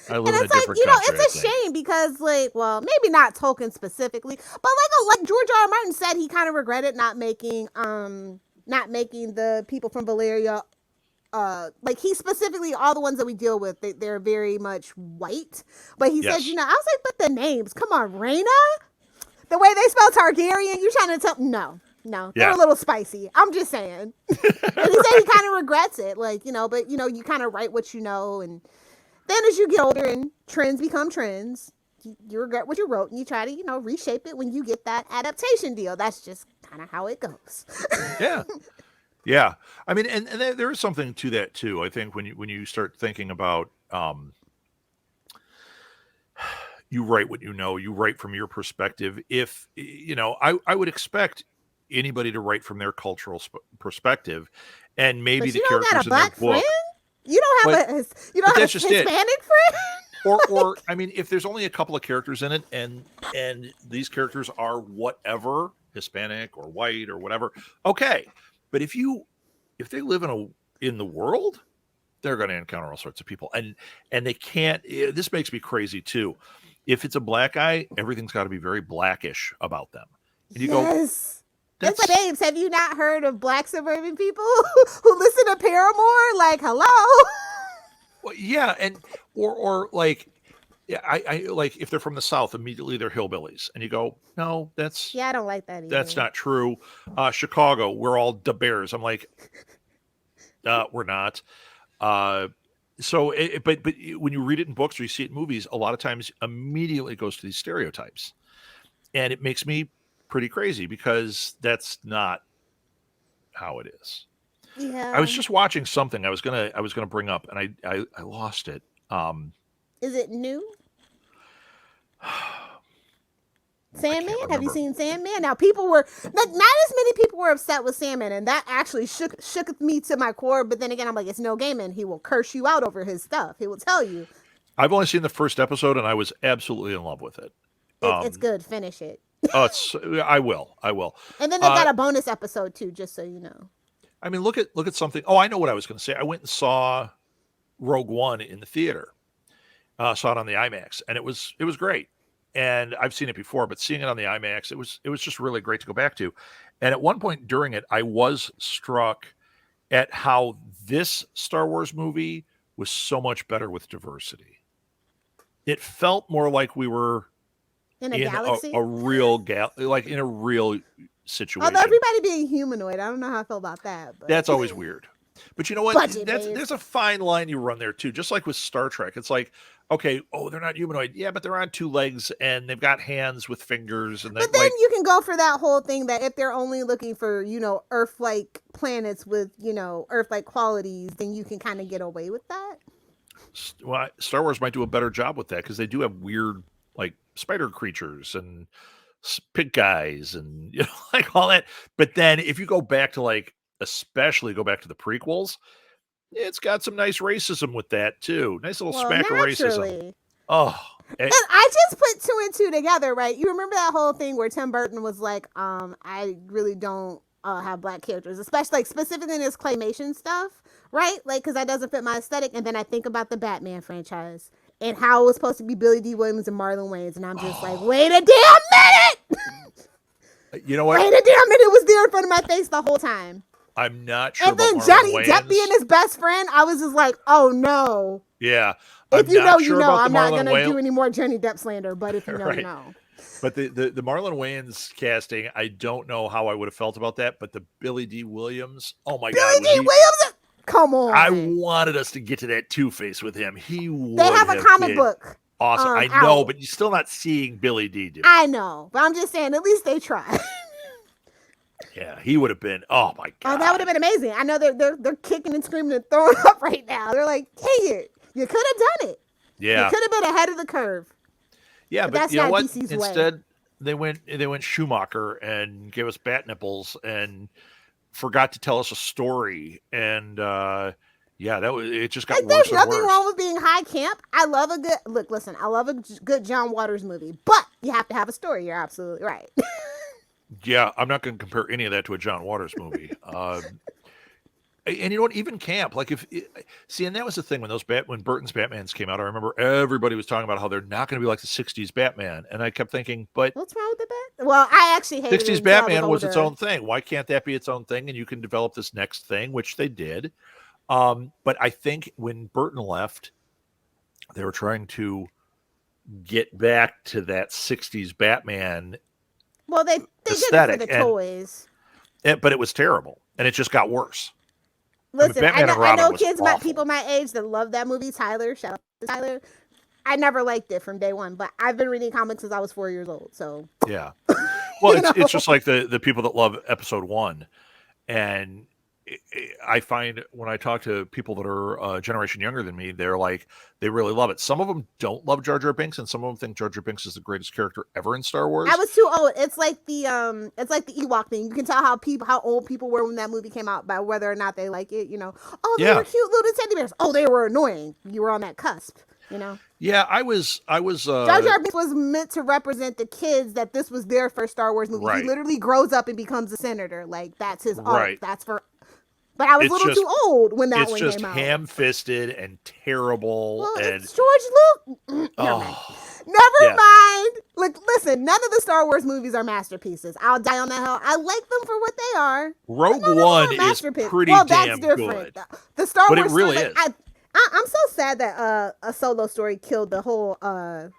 Speaker 2: I live in a different country.
Speaker 1: It's a shame because, maybe not Tolkien specifically, but like George R. R. Martin said, he kind of regretted not making the people from Valyria, he specifically, all the ones that we deal with, they're very much white. But he said, I was like, but the names, come on, Rhaena, the way they spell Targaryen, you're trying to tell, no, they're a little spicy. I'm just saying. And he said he kind of regrets it, but you kind of write what you know, and then as you get older and trends become trends, you regret what you wrote and you try to, reshape it when you get that adaptation deal. That's just kind of how it goes.
Speaker 2: Yeah. Yeah. I mean, and there is something to that too. I think when you start thinking about, you write what you know, you write from your perspective. If, I would expect anybody to write from their cultural perspective, and maybe the characters in their book.
Speaker 1: You don't have a Hispanic friend?
Speaker 2: Or I mean, if there's only a couple of characters in it, and these characters are whatever, Hispanic or white or whatever, okay. But if they live in the world, they're going to encounter all sorts of people, and they can't. This makes me crazy too. If it's a black guy, everything's got to be very blackish about them, and you go,
Speaker 1: Yes.
Speaker 2: that's
Speaker 1: It's like, babes, have you not heard of black suburban people who listen to Paramore? Like, hello?
Speaker 2: well, yeah, and or like. Yeah, I like if they're from the South, immediately they're hillbillies, and you go, no,
Speaker 1: Yeah, I don't like that either.
Speaker 2: that's not true. Chicago, we're all the Bears. I'm like, we're not. So, but when you read it in books or you see it in movies, a lot of times immediately it goes to these stereotypes, and it makes me pretty crazy because that's not how it is.
Speaker 1: Yeah.
Speaker 2: I was just watching something I was gonna bring up, and I lost it.
Speaker 1: Is it new? Sandman? Have you seen Sandman? Now, people were not as many people were upset with Sandman, and that actually shook me to my core. But then again, I'm like, it's Neil Gaiman. He will curse you out over his stuff. He will tell you.
Speaker 2: I've only seen the first episode, and I was absolutely in love with it.
Speaker 1: It's good. Finish it.
Speaker 2: I will.
Speaker 1: And then they got a bonus episode too, just so you know.
Speaker 2: I mean, look at something. Oh, I know what I was going to say. I went and saw Rogue One in the theater. Saw it on the IMAX, and it was great. And I've seen it before, but seeing it on the IMAX, it was just really great to go back to. And at one point during it, I was struck at how this Star Wars movie was so much better with diversity. It felt more like we were
Speaker 1: in a galaxy,
Speaker 2: a real like in a real situation.
Speaker 1: Although everybody being humanoid, I don't know how I feel about that. But.
Speaker 2: That's always weird. But you know what? There's a fine line you run there too. Just like with Star Trek, it's like, okay, they're not humanoid, yeah, but they're on two legs and they've got hands with fingers. And
Speaker 1: but then you can go for that whole thing that if they're only looking for Earth-like planets with Earth-like qualities, then you can kind of get away with that.
Speaker 2: Well, Star Wars might do a better job with that because they do have weird like spider creatures and pig guys and like all that. But then if you go back to especially go back to the prequels, it's got some nice racism with that too. Nice little smack of racism. Oh,
Speaker 1: and I just put two and two together, right? You remember that whole thing where Tim Burton was like, I really don't have black characters, especially specifically in his claymation stuff, right? Like, because that doesn't fit my aesthetic. And then I think about the Batman franchise and how it was supposed to be Billy D. Williams and Marlon Wayans, and I'm just like, wait a damn minute!
Speaker 2: You know what?
Speaker 1: Wait a damn minute! It was there in front of my face the whole time.
Speaker 2: I'm not sure.
Speaker 1: And then Johnny Depp being his best friend, I was just like, oh no.
Speaker 2: Yeah.
Speaker 1: If you know, you know. I'm not going to do any more Johnny Depp slander, but if you know, you know.
Speaker 2: But the Marlon Wayans casting, I don't know how I would have felt about that, but the Billy D. Williams, oh my God.
Speaker 1: Billy D. Williams? Come on.
Speaker 2: I wanted us to get to that Two-Face with him.
Speaker 1: They have a comic book.
Speaker 2: Awesome. I know, but you're still not seeing Billy D. do it.
Speaker 1: I know, but I'm just saying, at least they tried.
Speaker 2: Yeah, he would have been. Oh my God!
Speaker 1: Oh, that would have been amazing. I know they're kicking and screaming and throwing up right now. They're like, "Dang it! You could have done it.
Speaker 2: Yeah,
Speaker 1: you could have been ahead of the curve."
Speaker 2: Yeah, but
Speaker 1: that's
Speaker 2: you know
Speaker 1: not
Speaker 2: what?
Speaker 1: DC's
Speaker 2: Instead,
Speaker 1: way.
Speaker 2: they went Schumacher and gave us bat nipples and forgot to tell us a story. And it just got worse.
Speaker 1: There's nothing wrong with being high camp. I love a good look. Listen, I love a good John Waters movie, but you have to have a story. You're absolutely right.
Speaker 2: Yeah, I'm not going to compare any of that to a John Waters movie. And you know what? Even camp, and that was the thing when Burton's Batmans came out. I remember everybody was talking about how they're not going to be like the '60s Batman, and I kept thinking, but
Speaker 1: what's wrong with the Bat? Well, I actually hated
Speaker 2: '60s Batman was its own thing. Why can't that be its own thing? And you can develop this next thing, which they did. But I think when Burton left, they were trying to get back to that '60s Batman.
Speaker 1: Well, they did it for the toys.
Speaker 2: But it was terrible, and it just got worse.
Speaker 1: Listen, I know kids, people my age that love that movie. Tyler, shout out to Tyler. I never liked it from day one, but I've been reading comics since I was 4 years old. So
Speaker 2: yeah, well, it's just like the people that love episode 1, and I find when I talk to people that are a generation younger than me, they're like, they really love it. Some of them don't love Jar Jar Binks, and some of them think Jar Jar Binks is the greatest character ever in Star Wars.
Speaker 1: I was too old. It's like the Ewok thing. You can tell how old people were when that movie came out by whether or not they like it. Oh, they were cute little teddy bears. Oh, they were annoying. You were on that cusp. You know,
Speaker 2: Yeah, I was
Speaker 1: Jar Jar Binks was meant to represent the kids that this was their first Star Wars movie. He
Speaker 2: right,
Speaker 1: literally grows up and becomes a senator. Like that's his arc.
Speaker 2: right.
Speaker 1: That's for. But I was a
Speaker 2: It's
Speaker 1: little too
Speaker 2: just
Speaker 1: old when that
Speaker 2: it's
Speaker 1: one
Speaker 2: just
Speaker 1: came out.
Speaker 2: ham-fisted and terrible
Speaker 1: Well,
Speaker 2: and
Speaker 1: it's George Lucas. Never mind.
Speaker 2: oh,
Speaker 1: Never
Speaker 2: yeah.
Speaker 1: mind. Look, listen. None of the Star Wars movies are masterpieces. I'll die on that hill. I like them for what they are. But
Speaker 2: Rogue
Speaker 1: none of them
Speaker 2: One
Speaker 1: are
Speaker 2: is
Speaker 1: masterpieces.
Speaker 2: pretty
Speaker 1: Well, that's
Speaker 2: damn
Speaker 1: different.
Speaker 2: good.
Speaker 1: The Star
Speaker 2: But it
Speaker 1: Wars story,
Speaker 2: really
Speaker 1: like
Speaker 2: is.
Speaker 1: I'm so sad that a solo story killed the whole
Speaker 2: I am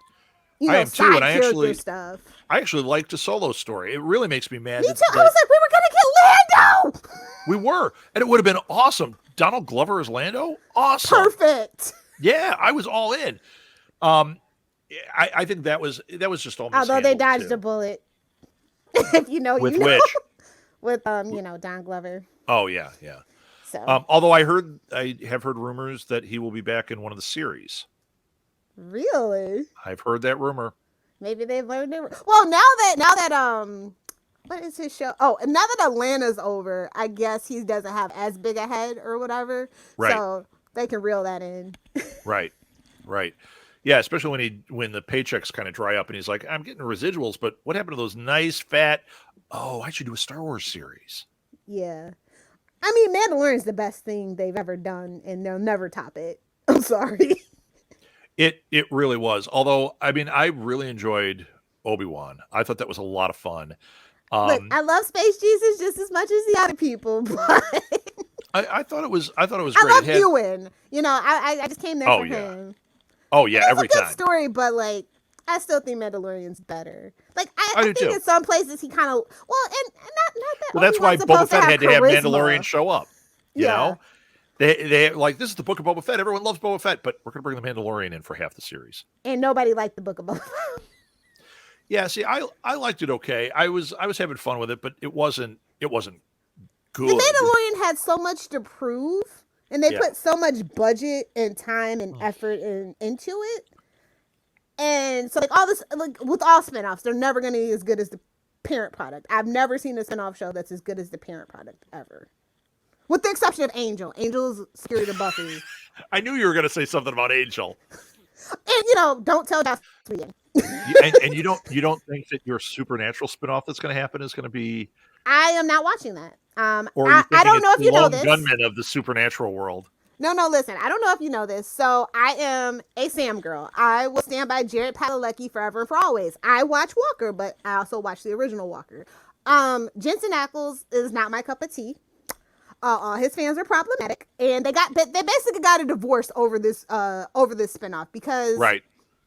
Speaker 2: too, and
Speaker 1: side character stuff.
Speaker 2: I actually liked a Solo story. It really makes me mad
Speaker 1: Me too. I
Speaker 2: that
Speaker 1: was like, we were gonna get Lando.
Speaker 2: we were, and it would have been awesome. Donald Glover as Lando, awesome.
Speaker 1: Perfect.
Speaker 2: Yeah, I was all in. Um, I think that was just all
Speaker 1: Although they
Speaker 2: mishandled,
Speaker 1: dodged
Speaker 2: too.
Speaker 1: a bullet. If you know,
Speaker 2: With
Speaker 1: you know.
Speaker 2: which?
Speaker 1: With Don Glover.
Speaker 2: Oh yeah, yeah.
Speaker 1: So
Speaker 2: Although I have heard rumors that he will be back in one of the series.
Speaker 1: really,
Speaker 2: I've heard that rumor.
Speaker 1: maybe they've learned it. Well, now that what is his show? Oh, and now that Atlanta's over, I guess he doesn't have as big a head or whatever.
Speaker 2: Right.
Speaker 1: So they can reel that in.
Speaker 2: Right. Right. Yeah, especially when the paychecks kind of dry up and he's like, I'm getting residuals, but what happened to those nice fat? Oh, I should do a Star Wars series.
Speaker 1: Yeah. I mean, Mandalorian's the best thing they've ever done, and they'll never top it. I'm sorry.
Speaker 2: It really was. Although, I mean, I really enjoyed Obi-Wan. I thought that was a lot of fun.
Speaker 1: Look, I love Space Jesus just as much as the other people, but
Speaker 2: I thought it was great.
Speaker 1: I love Ewan. I just came there for him.
Speaker 2: Oh yeah, every
Speaker 1: it's a good
Speaker 2: time.
Speaker 1: story, but like I still think Mandalorian's better. Like I
Speaker 2: do
Speaker 1: think
Speaker 2: too.
Speaker 1: in some places he kind of and not that.
Speaker 2: Well, that's why
Speaker 1: Obi-Wan's
Speaker 2: Boba
Speaker 1: supposed
Speaker 2: Fett had to have
Speaker 1: charisma.
Speaker 2: Mandalorian show up. You
Speaker 1: Yeah.
Speaker 2: know, they like, this is the book of Boba Fett. Everyone loves Boba Fett, but we're gonna bring the Mandalorian in for half the series.
Speaker 1: And nobody liked the Book of Boba Fett.
Speaker 2: Yeah, see, I liked it okay. I was having fun with it, but it wasn't good.
Speaker 1: The Mandalorian had so much to prove, and they put so much budget and time and effort into it. And so, like all this, like with all spinoffs, they're never going to be as good as the parent product. I've never seen a spinoff show that's as good as the parent product ever, with the exception of Angel. Angel's scary to Buffy.
Speaker 2: I knew you were going to say something about Angel.
Speaker 1: And don't tell Joss Whedon.
Speaker 2: and you don't think that your Supernatural spinoff that's going to happen is going to be?
Speaker 1: I am not watching that.
Speaker 2: Or
Speaker 1: I don't know if you know this.
Speaker 2: Gunman of the Supernatural world.
Speaker 1: No, listen. I don't know if you know this. So I am a Sam girl. I will stand by Jared Padalecki forever and for always. I watch Walker, but I also watch the original Walker. Jensen Ackles is not my cup of tea. His fans are problematic, and they basically got a divorce over this spinoff because
Speaker 2: right.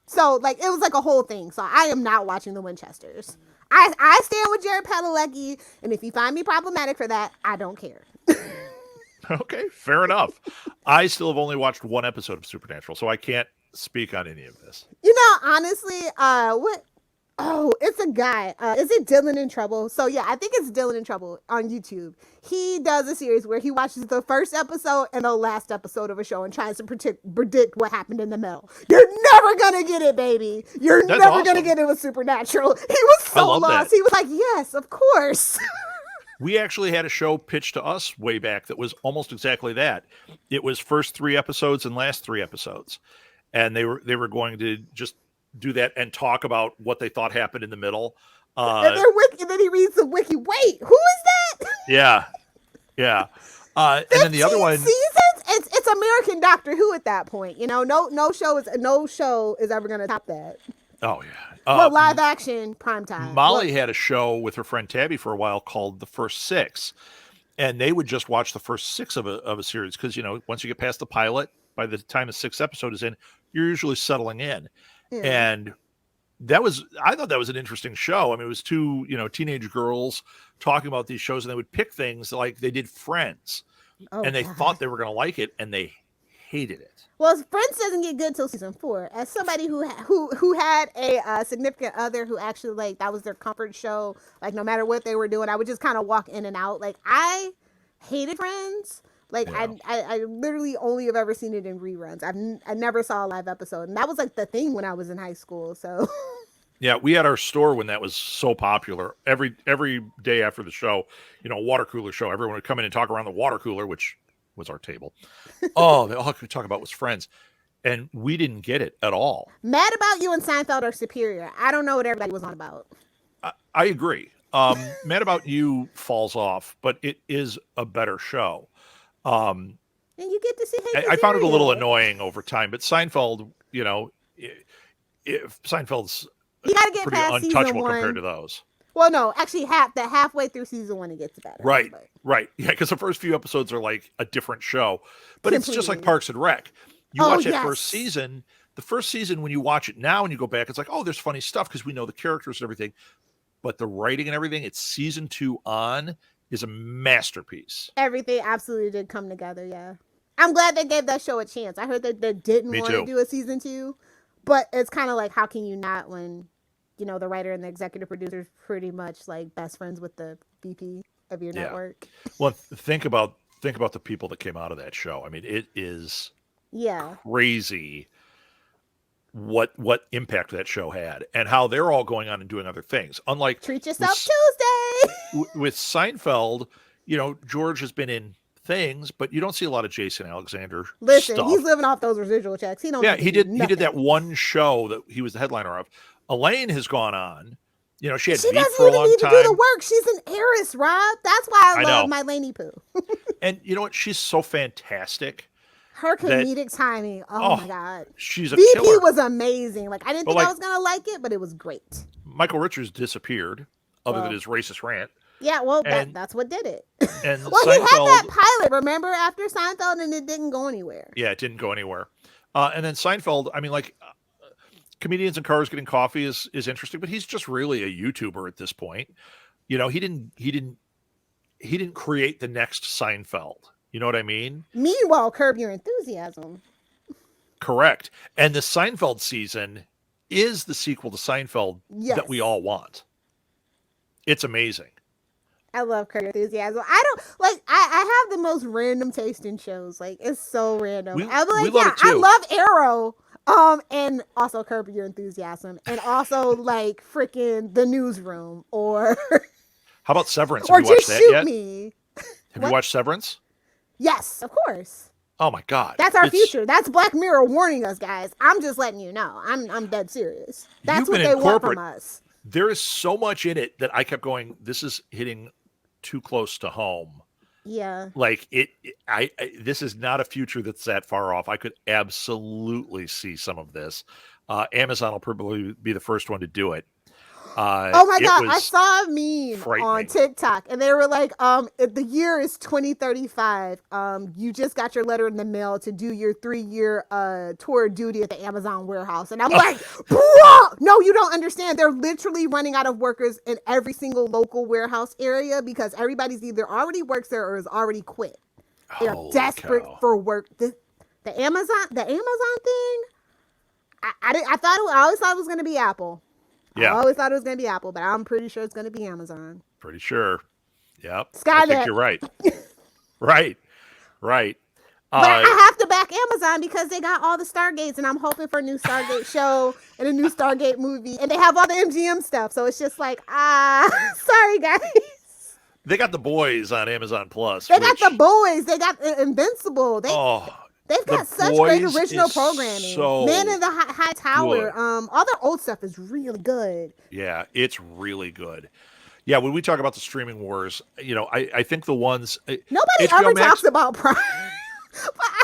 Speaker 1: So like it was like a whole thing. So I am not watching the Winchesters. I stand with Jared Padalecki, and if you find me problematic for that, I don't care.
Speaker 2: Okay, fair enough. I still have only watched one episode of Supernatural, so I can't speak on any of this.
Speaker 1: Honestly, what? Oh, it's a guy. Is it Dylan in Trouble? So yeah, I think it's Dylan in Trouble on YouTube. He does a series where he watches the first episode and the last episode of a show and tries to predict what happened in the middle. You're never gonna get it, baby. That's never awesome. Gonna get it with Supernatural. He was so lost. That. He was like, yes, of course.
Speaker 2: We actually had a show pitched to us way back that was almost exactly that. It was first 3 episodes and last 3 episodes. And they were going to just do that and talk about what they thought happened in the middle.
Speaker 1: And then he reads the wiki. Wait, who is that?
Speaker 2: Yeah. And then the other one,
Speaker 1: seasons. It's American Doctor Who at that point. No show is ever going to top that.
Speaker 2: Oh yeah.
Speaker 1: Well, live action primetime.
Speaker 2: Molly had a show with her friend Tabby for a while called The First 6, and they would just watch the first 6 of a series because once you get past the pilot, by the time the 6th episode is in, you're usually settling in. Yeah. And I thought that was an interesting show. I mean, it was 2 teenage girls talking about these shows, and they would pick things like they did Friends, and they thought they were going to like it, and they hated it.
Speaker 1: Well, Friends doesn't get good till season 4. As somebody who had a significant other who actually like that was their comfort show, like no matter what they were doing, I would just kind of walk in and out. Like I hated Friends. Like yeah. I literally only have ever seen it in reruns. I never saw a live episode, and that was like the thing when I was in high school. So.
Speaker 2: Yeah, we had our store when that was so popular. Every day after the show, water cooler show, everyone would come in and talk around the water cooler, which was our table. All we could talk about was Friends. and we didn't get it at all.
Speaker 1: Mad About You and Seinfeld are superior. I don't know what everybody was on about.
Speaker 2: I agree. Mad About You falls off, but it is a better show.
Speaker 1: And you get to see
Speaker 2: I found it a little annoying over time, but Seinfeld, you know, Seinfeld's
Speaker 1: you gotta get
Speaker 2: pretty
Speaker 1: past
Speaker 2: untouchable compared to those.
Speaker 1: Well, no, actually, halfway through season 1, it gets better.
Speaker 2: Right, right. Yeah, because the first few episodes are like a different show, but it's just like Parks and Rec. You watch that first season. The first season, when you watch it now and you go back, it's like, oh, there's funny stuff because we know the characters and everything. But the writing and everything, it's season 2 on, is a masterpiece.
Speaker 1: Everything absolutely did come together, yeah. I'm glad they gave that show a chance. I heard that they didn't want to do a season 2, but it's kind of like, how can you not when, you know, the writer and the executive producer is pretty much like best friends with the VP of your network.
Speaker 2: Well, think about the people that came out of that show. I mean, it is crazy what impact that show had and how they're all going on and doing other things. Unlike
Speaker 1: Treat Yourself Tuesday
Speaker 2: with Seinfeld, you know, George has been in things, but you don't see a lot of Jason Alexander.
Speaker 1: Listen,
Speaker 2: stuff.
Speaker 1: He's living off those residual checks. He did
Speaker 2: that one show that he was the headliner of. Elaine has gone on. You know, she had
Speaker 1: Veep
Speaker 2: for a long time. She doesn't even need to do the
Speaker 1: work. She's an heiress, Rob. That's why I love my Laney Pooh.
Speaker 2: And you know what? She's so fantastic.
Speaker 1: Her comedic timing. Oh my God.
Speaker 2: She's a
Speaker 1: VP
Speaker 2: killer.
Speaker 1: was amazing. Like, I didn't think I was going to like it, but it was great.
Speaker 2: Michael Richards disappeared, other than his racist rant.
Speaker 1: Yeah, well, that's what did it.
Speaker 2: And
Speaker 1: well, Seinfeld, he had that pilot, remember, after Seinfeld, and it didn't go anywhere.
Speaker 2: Yeah, it didn't go anywhere. And then Seinfeld, I mean, like, Comedians in Cars Getting Coffee is interesting, but he's just really a YouTuber at this point. You know, he didn't create the next Seinfeld. You know what I mean?
Speaker 1: Meanwhile, Curb Your Enthusiasm.
Speaker 2: Correct. And the Seinfeld season is the sequel to Seinfeld that we all want. It's amazing.
Speaker 1: I love Curb Your Enthusiasm. I have the most random taste in shows. Like, it's so random.
Speaker 2: We love it too.
Speaker 1: I love Arrow. And also Curb Your Enthusiasm. And also, like, freaking The Newsroom. Or...
Speaker 2: How about Severance?
Speaker 1: Or
Speaker 2: Have you watched
Speaker 1: Just
Speaker 2: that
Speaker 1: Shoot
Speaker 2: yet?
Speaker 1: Me.
Speaker 2: Have you watched Severance?
Speaker 1: Yes, of course.
Speaker 2: Oh my God.
Speaker 1: That's our future. That's Black Mirror warning us, guys. I'm just letting you know. I'm dead serious. That's what they want from us.
Speaker 2: There is so much in it that I kept going, this is hitting too close to home.
Speaker 1: Yeah.
Speaker 2: Like this is not a future that's that far off. I could absolutely see some of this. Amazon will probably be the first one to do it.
Speaker 1: Oh my God, I saw a meme on TikTok and they were like, the year is 2035. You just got your letter in the mail to do your 3-year tour of duty at the Amazon warehouse. And I'm like, bro, no, you don't understand. They're literally running out of workers in every single local warehouse area because everybody's either already works there or has already quit. They're desperate for work. The Amazon thing, I always thought it was going to be Apple.
Speaker 2: Yeah.
Speaker 1: I always thought it was going to be Apple, but I'm pretty sure it's going to be Amazon.
Speaker 2: Pretty sure. Yep.
Speaker 1: Skynet.
Speaker 2: I think you're right. Right.
Speaker 1: But I have to back Amazon because they got all the Stargates, and I'm hoping for a new Stargate show and a new Stargate movie. And they have all the MGM stuff, so it's just like, sorry, guys.
Speaker 2: They got The Boys on Amazon Plus.
Speaker 1: Got The Boys. They got Invincible. They've got such great original programming. Man in the High Tower. All their old stuff is really good.
Speaker 2: Yeah, it's really good. Yeah, when we talk about the streaming wars, you know, I think the ones
Speaker 1: nobody ever talks about Prime.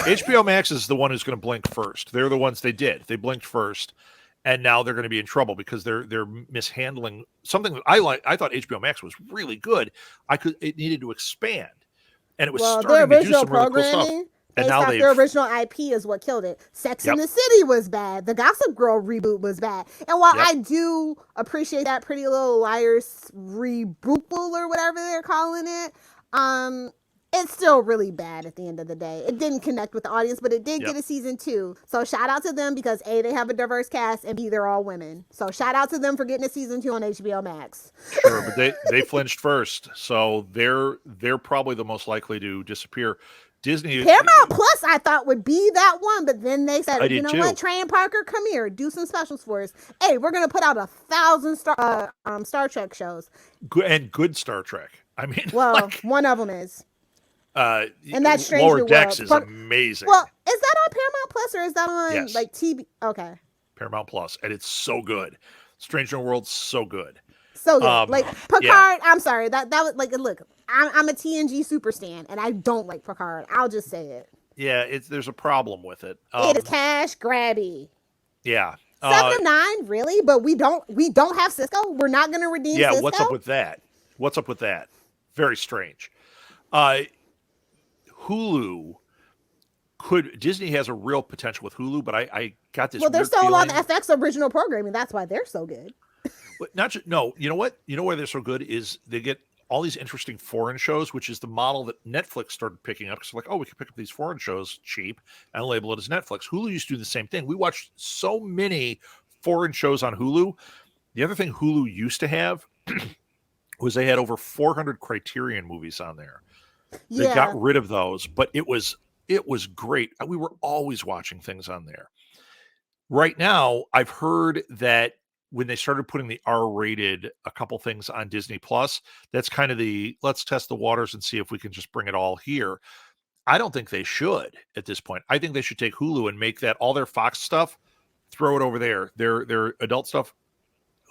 Speaker 2: HBO Max is the one who's going to blink first. They're the ones they blinked first, and now they're going to be in trouble because they're mishandling something that I thought HBO Max was really good. It needed to expand, and it was starting to do some really cool stuff.
Speaker 1: Based off their original IP is what killed it. Sex in the City was bad. The Gossip Girl reboot was bad. And while I do appreciate that Pretty Little Liars reboot or whatever they're calling it, it's still really bad at the end of the day. It didn't connect with the audience, but it did get a season 2. So shout out to them because A, they have a diverse cast, and B, they're all women. So shout out to them for getting a season 2 on HBO Max.
Speaker 2: Sure, but they flinched first. So they're probably the most likely to disappear. Disney
Speaker 1: Paramount Plus I thought would be that one, but then they said, you know what, Trey and Parker, come here, do some specials for us. Hey, we're gonna put out 1,000 Star Trek shows.
Speaker 2: Good Star Trek. I mean,
Speaker 1: one of them is. And that's Strange
Speaker 2: Lower
Speaker 1: New
Speaker 2: Decks
Speaker 1: World.
Speaker 2: is amazing.
Speaker 1: Well, is that on Paramount Plus or is that on
Speaker 2: Yes.
Speaker 1: like TV? Okay.
Speaker 2: Paramount Plus, and it's so good. Strange New World, so good.
Speaker 1: So good. Like Picard,
Speaker 2: yeah.
Speaker 1: I'm sorry. That was like look, I'm a TNG super stan and I don't like Picard. I'll just say it.
Speaker 2: Yeah, there's a problem with it.
Speaker 1: It is cash grabby.
Speaker 2: Yeah.
Speaker 1: 7 of 9, really? But we don't have Cisco. We're not gonna redeem
Speaker 2: yeah,
Speaker 1: Cisco.
Speaker 2: what's up with that? What's up with that? Very strange. Hulu Disney has a real potential with Hulu, but I got this.
Speaker 1: Well, they're
Speaker 2: weird
Speaker 1: still
Speaker 2: feeling,
Speaker 1: on the FX original programming. That's why they're so good.
Speaker 2: Not just, no, you know what? You know why they're so good is they get all these interesting foreign shows, which is the model that Netflix started picking up. Because like, oh, we can pick up these foreign shows cheap and label it as Netflix. Hulu used to do the same thing. We watched so many foreign shows on Hulu. The other thing Hulu used to have was they had over 400 Criterion movies on there.
Speaker 1: Yeah.
Speaker 2: They got rid of those, but it was great. We were always watching things on there. Right now, I've heard that when they started putting the R-rated a couple things on Disney Plus, that's kind of the let's test the waters and see if we can just bring it all here. I don't think they should at this point. I think they should take Hulu and make that all their Fox stuff, throw it over there. Their adult stuff,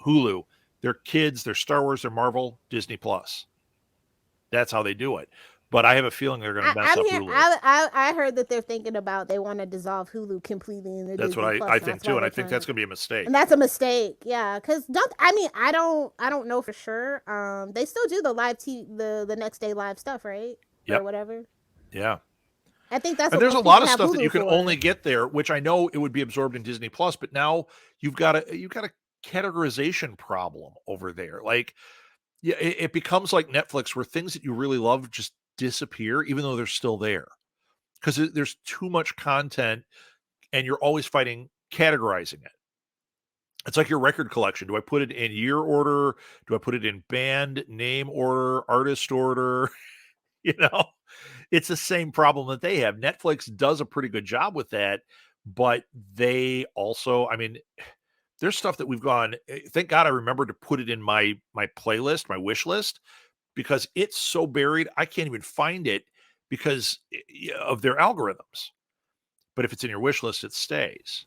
Speaker 2: Hulu. Their kids, their Star Wars, their Marvel, Disney Plus. That's how they do it. But I have a feeling they're going to mess up Hulu.
Speaker 1: I heard that they're thinking about they want to dissolve Hulu completely in the
Speaker 2: That's
Speaker 1: Disney
Speaker 2: what
Speaker 1: Plus.
Speaker 2: I think too, and I think that's going to be a mistake.
Speaker 1: And that's a mistake, yeah. Because I don't know for sure. They still do the live the next day live stuff, right?
Speaker 2: Yep.
Speaker 1: Or whatever.
Speaker 2: Yeah.
Speaker 1: I think that's.
Speaker 2: And
Speaker 1: what
Speaker 2: there's a lot of stuff
Speaker 1: Hulu
Speaker 2: that you can
Speaker 1: for.
Speaker 2: only get there, which I know it would be absorbed in Disney Plus, but now you've got a categorization problem over there. Like, yeah, it becomes like Netflix, where things that you really love just disappear, even though they're still there, because there's too much content, and you're always fighting categorizing it. It's like your record collection. Do I put it in year order? Do I put it in band name order, artist order? It's the same problem that they have. Netflix does a pretty good job with that, but they also, I mean, there's stuff that we've gone, thank God I remembered to put it in my playlist, my wish list, because it's so buried, I can't even find it because of their algorithms. But if it's in your wish list, it stays.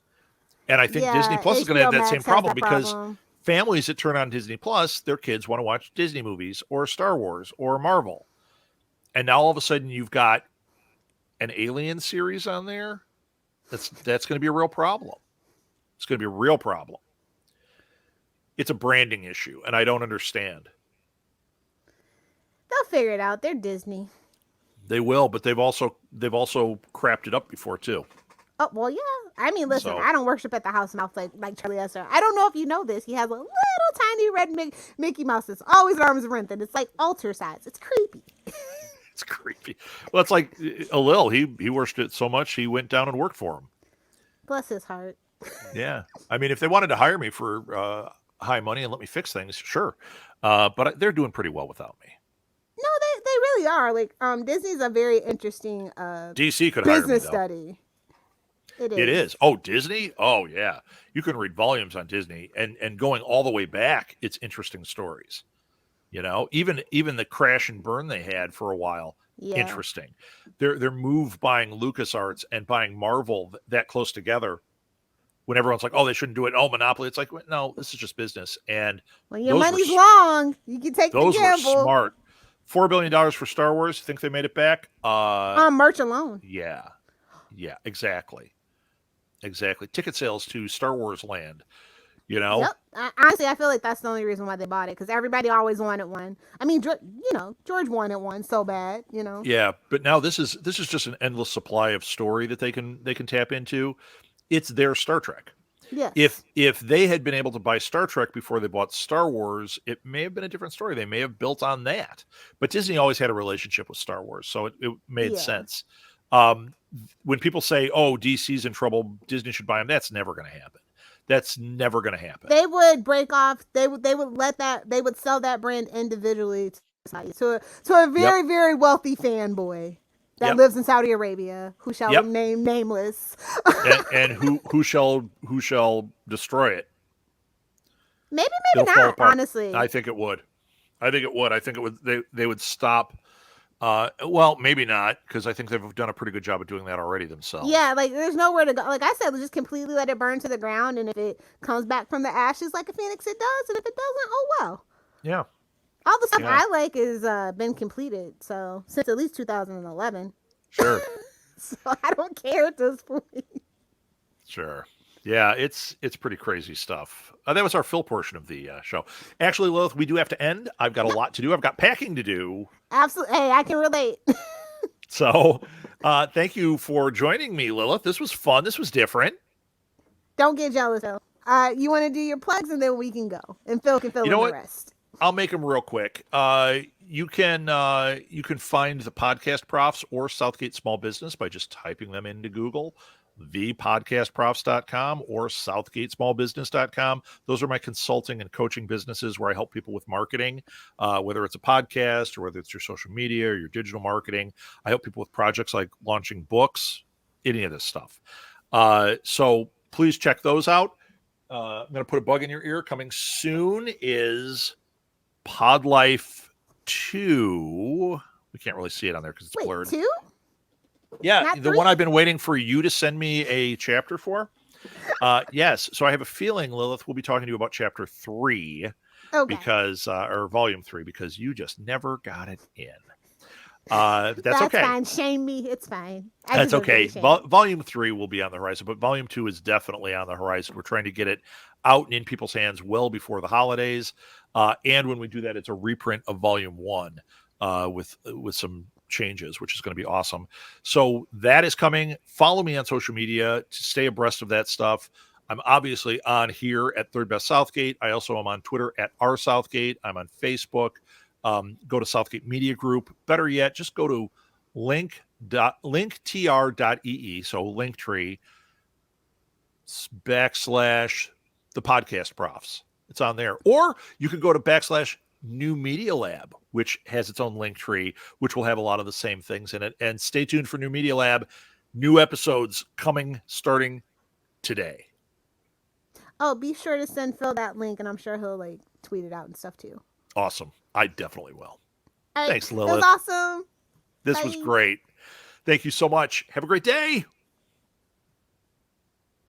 Speaker 2: And I think Disney Plus is going to have that same problem because families that turn on Disney Plus, their kids want to watch Disney movies or Star Wars or Marvel. And now all of a sudden you've got an Alien series on there. That's going to be a real problem. It's going to be a real problem. It's a branding issue, and I don't understand.
Speaker 1: They'll figure it out. They're Disney.
Speaker 2: They will, but they've also crapped it up before too.
Speaker 1: Oh well, yeah. I mean, listen, I don't worship at the house mouse like Charlie Esther. I don't know if you know this. He has a little tiny red Mickey Mouse that's always arms length, and it's like altar size. It's creepy.
Speaker 2: It's creepy. Well, it's like Lil. He worshipped it so much he went down and worked for him.
Speaker 1: Bless his heart.
Speaker 2: Yeah, I mean, if they wanted to hire me for high money and let me fix things, sure. But they're doing pretty well without me.
Speaker 1: No, they really are. Like, Disney's a very interesting
Speaker 2: DC could hire me,
Speaker 1: business study.
Speaker 2: It is. Oh, Disney? Oh, yeah. You can read volumes on Disney, and going all the way back, it's interesting stories. Even the crash and burn they had for a while, interesting. Their move buying LucasArts and buying Marvel that close together, when everyone's like, oh, they shouldn't do it. Oh, monopoly. It's like, no, this is just business. And
Speaker 1: when your money's long, you can take the gamble.
Speaker 2: Those were smart. $4 billion for Star Wars. Think they made it back?
Speaker 1: On merch alone.
Speaker 2: Yeah, exactly. Ticket sales to Star Wars Land.
Speaker 1: Yep. Honestly, I feel like that's the only reason why they bought it, because everybody always wanted one. I mean, George wanted one so bad.
Speaker 2: Yeah, but now this is just an endless supply of story that they can tap into. It's their Star Trek.
Speaker 1: Yeah.
Speaker 2: If they had been able to buy Star Trek before they bought Star Wars, it may have been a different story. They may have built on that. But Disney always had a relationship with Star Wars, so it made sense. When people say, "Oh, DC's in trouble, Disney should buy them," that's never going to happen. That's never going to happen.
Speaker 1: They would break off. They would sell that brand individually to a very very wealthy fanboy that lives in Saudi Arabia, who shall remain nameless.
Speaker 2: and who shall destroy it?
Speaker 1: Maybe not. Honestly,
Speaker 2: I think it would. I think it would. They would stop Well, maybe not, because I think they've done a pretty good job of doing that already themselves.
Speaker 1: Yeah, like there's nowhere to go. Like I said, just completely let it burn to the ground, and if it comes back from the ashes like a phoenix, it does, and if it doesn't, oh well.
Speaker 2: Yeah.
Speaker 1: All the stuff
Speaker 2: Yeah.
Speaker 1: I like is been completed, so since at least 2011.
Speaker 2: Sure.
Speaker 1: So I don't care at this point.
Speaker 2: Sure. Yeah, it's pretty crazy stuff. That was our fill portion of the show. Actually, Lilith, we do have to end. I've got a lot to do. I've got packing to do.
Speaker 1: Absolutely. Hey, I can relate.
Speaker 2: So, thank you for joining me, Lilith. This was fun. This was different.
Speaker 1: Don't get jealous though. You want to do your plugs, and then we can go, and Phil can fill
Speaker 2: You
Speaker 1: in
Speaker 2: know
Speaker 1: the
Speaker 2: what?
Speaker 1: rest.
Speaker 2: I'll make them real quick. You can find the Podcast Profs or Southgate Small Business by just typing them into Google, thepodcastprofs.com or southgatesmallbusiness.com. Those are my consulting and coaching businesses where I help people with marketing, whether it's a podcast or whether it's your social media or your digital marketing. I help people with projects like launching books, any of this stuff. So please check those out. I'm going to put a bug in your ear. Coming soon is Pod Life 2. We can't really see it on there because it's blurred.
Speaker 1: 2?
Speaker 2: Yeah,
Speaker 1: Not
Speaker 2: the
Speaker 1: 3?
Speaker 2: one I've been waiting for you to send me a chapter for. Yes, so I have a feeling, Lilith, we'll be talking to you about chapter 3 because, or volume 3, because you just never got it in. That's okay.
Speaker 1: Fine. Shame me. It's fine.
Speaker 2: That's okay. Volume 3 will be on the horizon, but volume 2 is definitely on the horizon. We're trying to get it out and in people's hands well before the holidays. And when we do that, it's a reprint of volume 1 with some changes, which is going to be awesome. So that is coming. Follow me on social media to stay abreast of that stuff. I'm obviously on here at Third Best Southgate. I also am on Twitter at rsouthgate. I'm on Facebook. Go to Southgate Media Group. Better yet, just go to linktr.ee, so Linktree / the podcast profs. It's on there. Or you could go to / New Media Lab, which has its own link tree, which will have a lot of the same things in it. And stay tuned for New Media Lab. New episodes coming starting today.
Speaker 1: Oh, be sure to send Phil that link, and I'm sure he'll like tweet it out and stuff too.
Speaker 2: Awesome. I definitely will.
Speaker 1: All right.
Speaker 2: Thanks, Lilith.
Speaker 1: It was awesome.
Speaker 2: This was great. Thank you so much. Have a great day.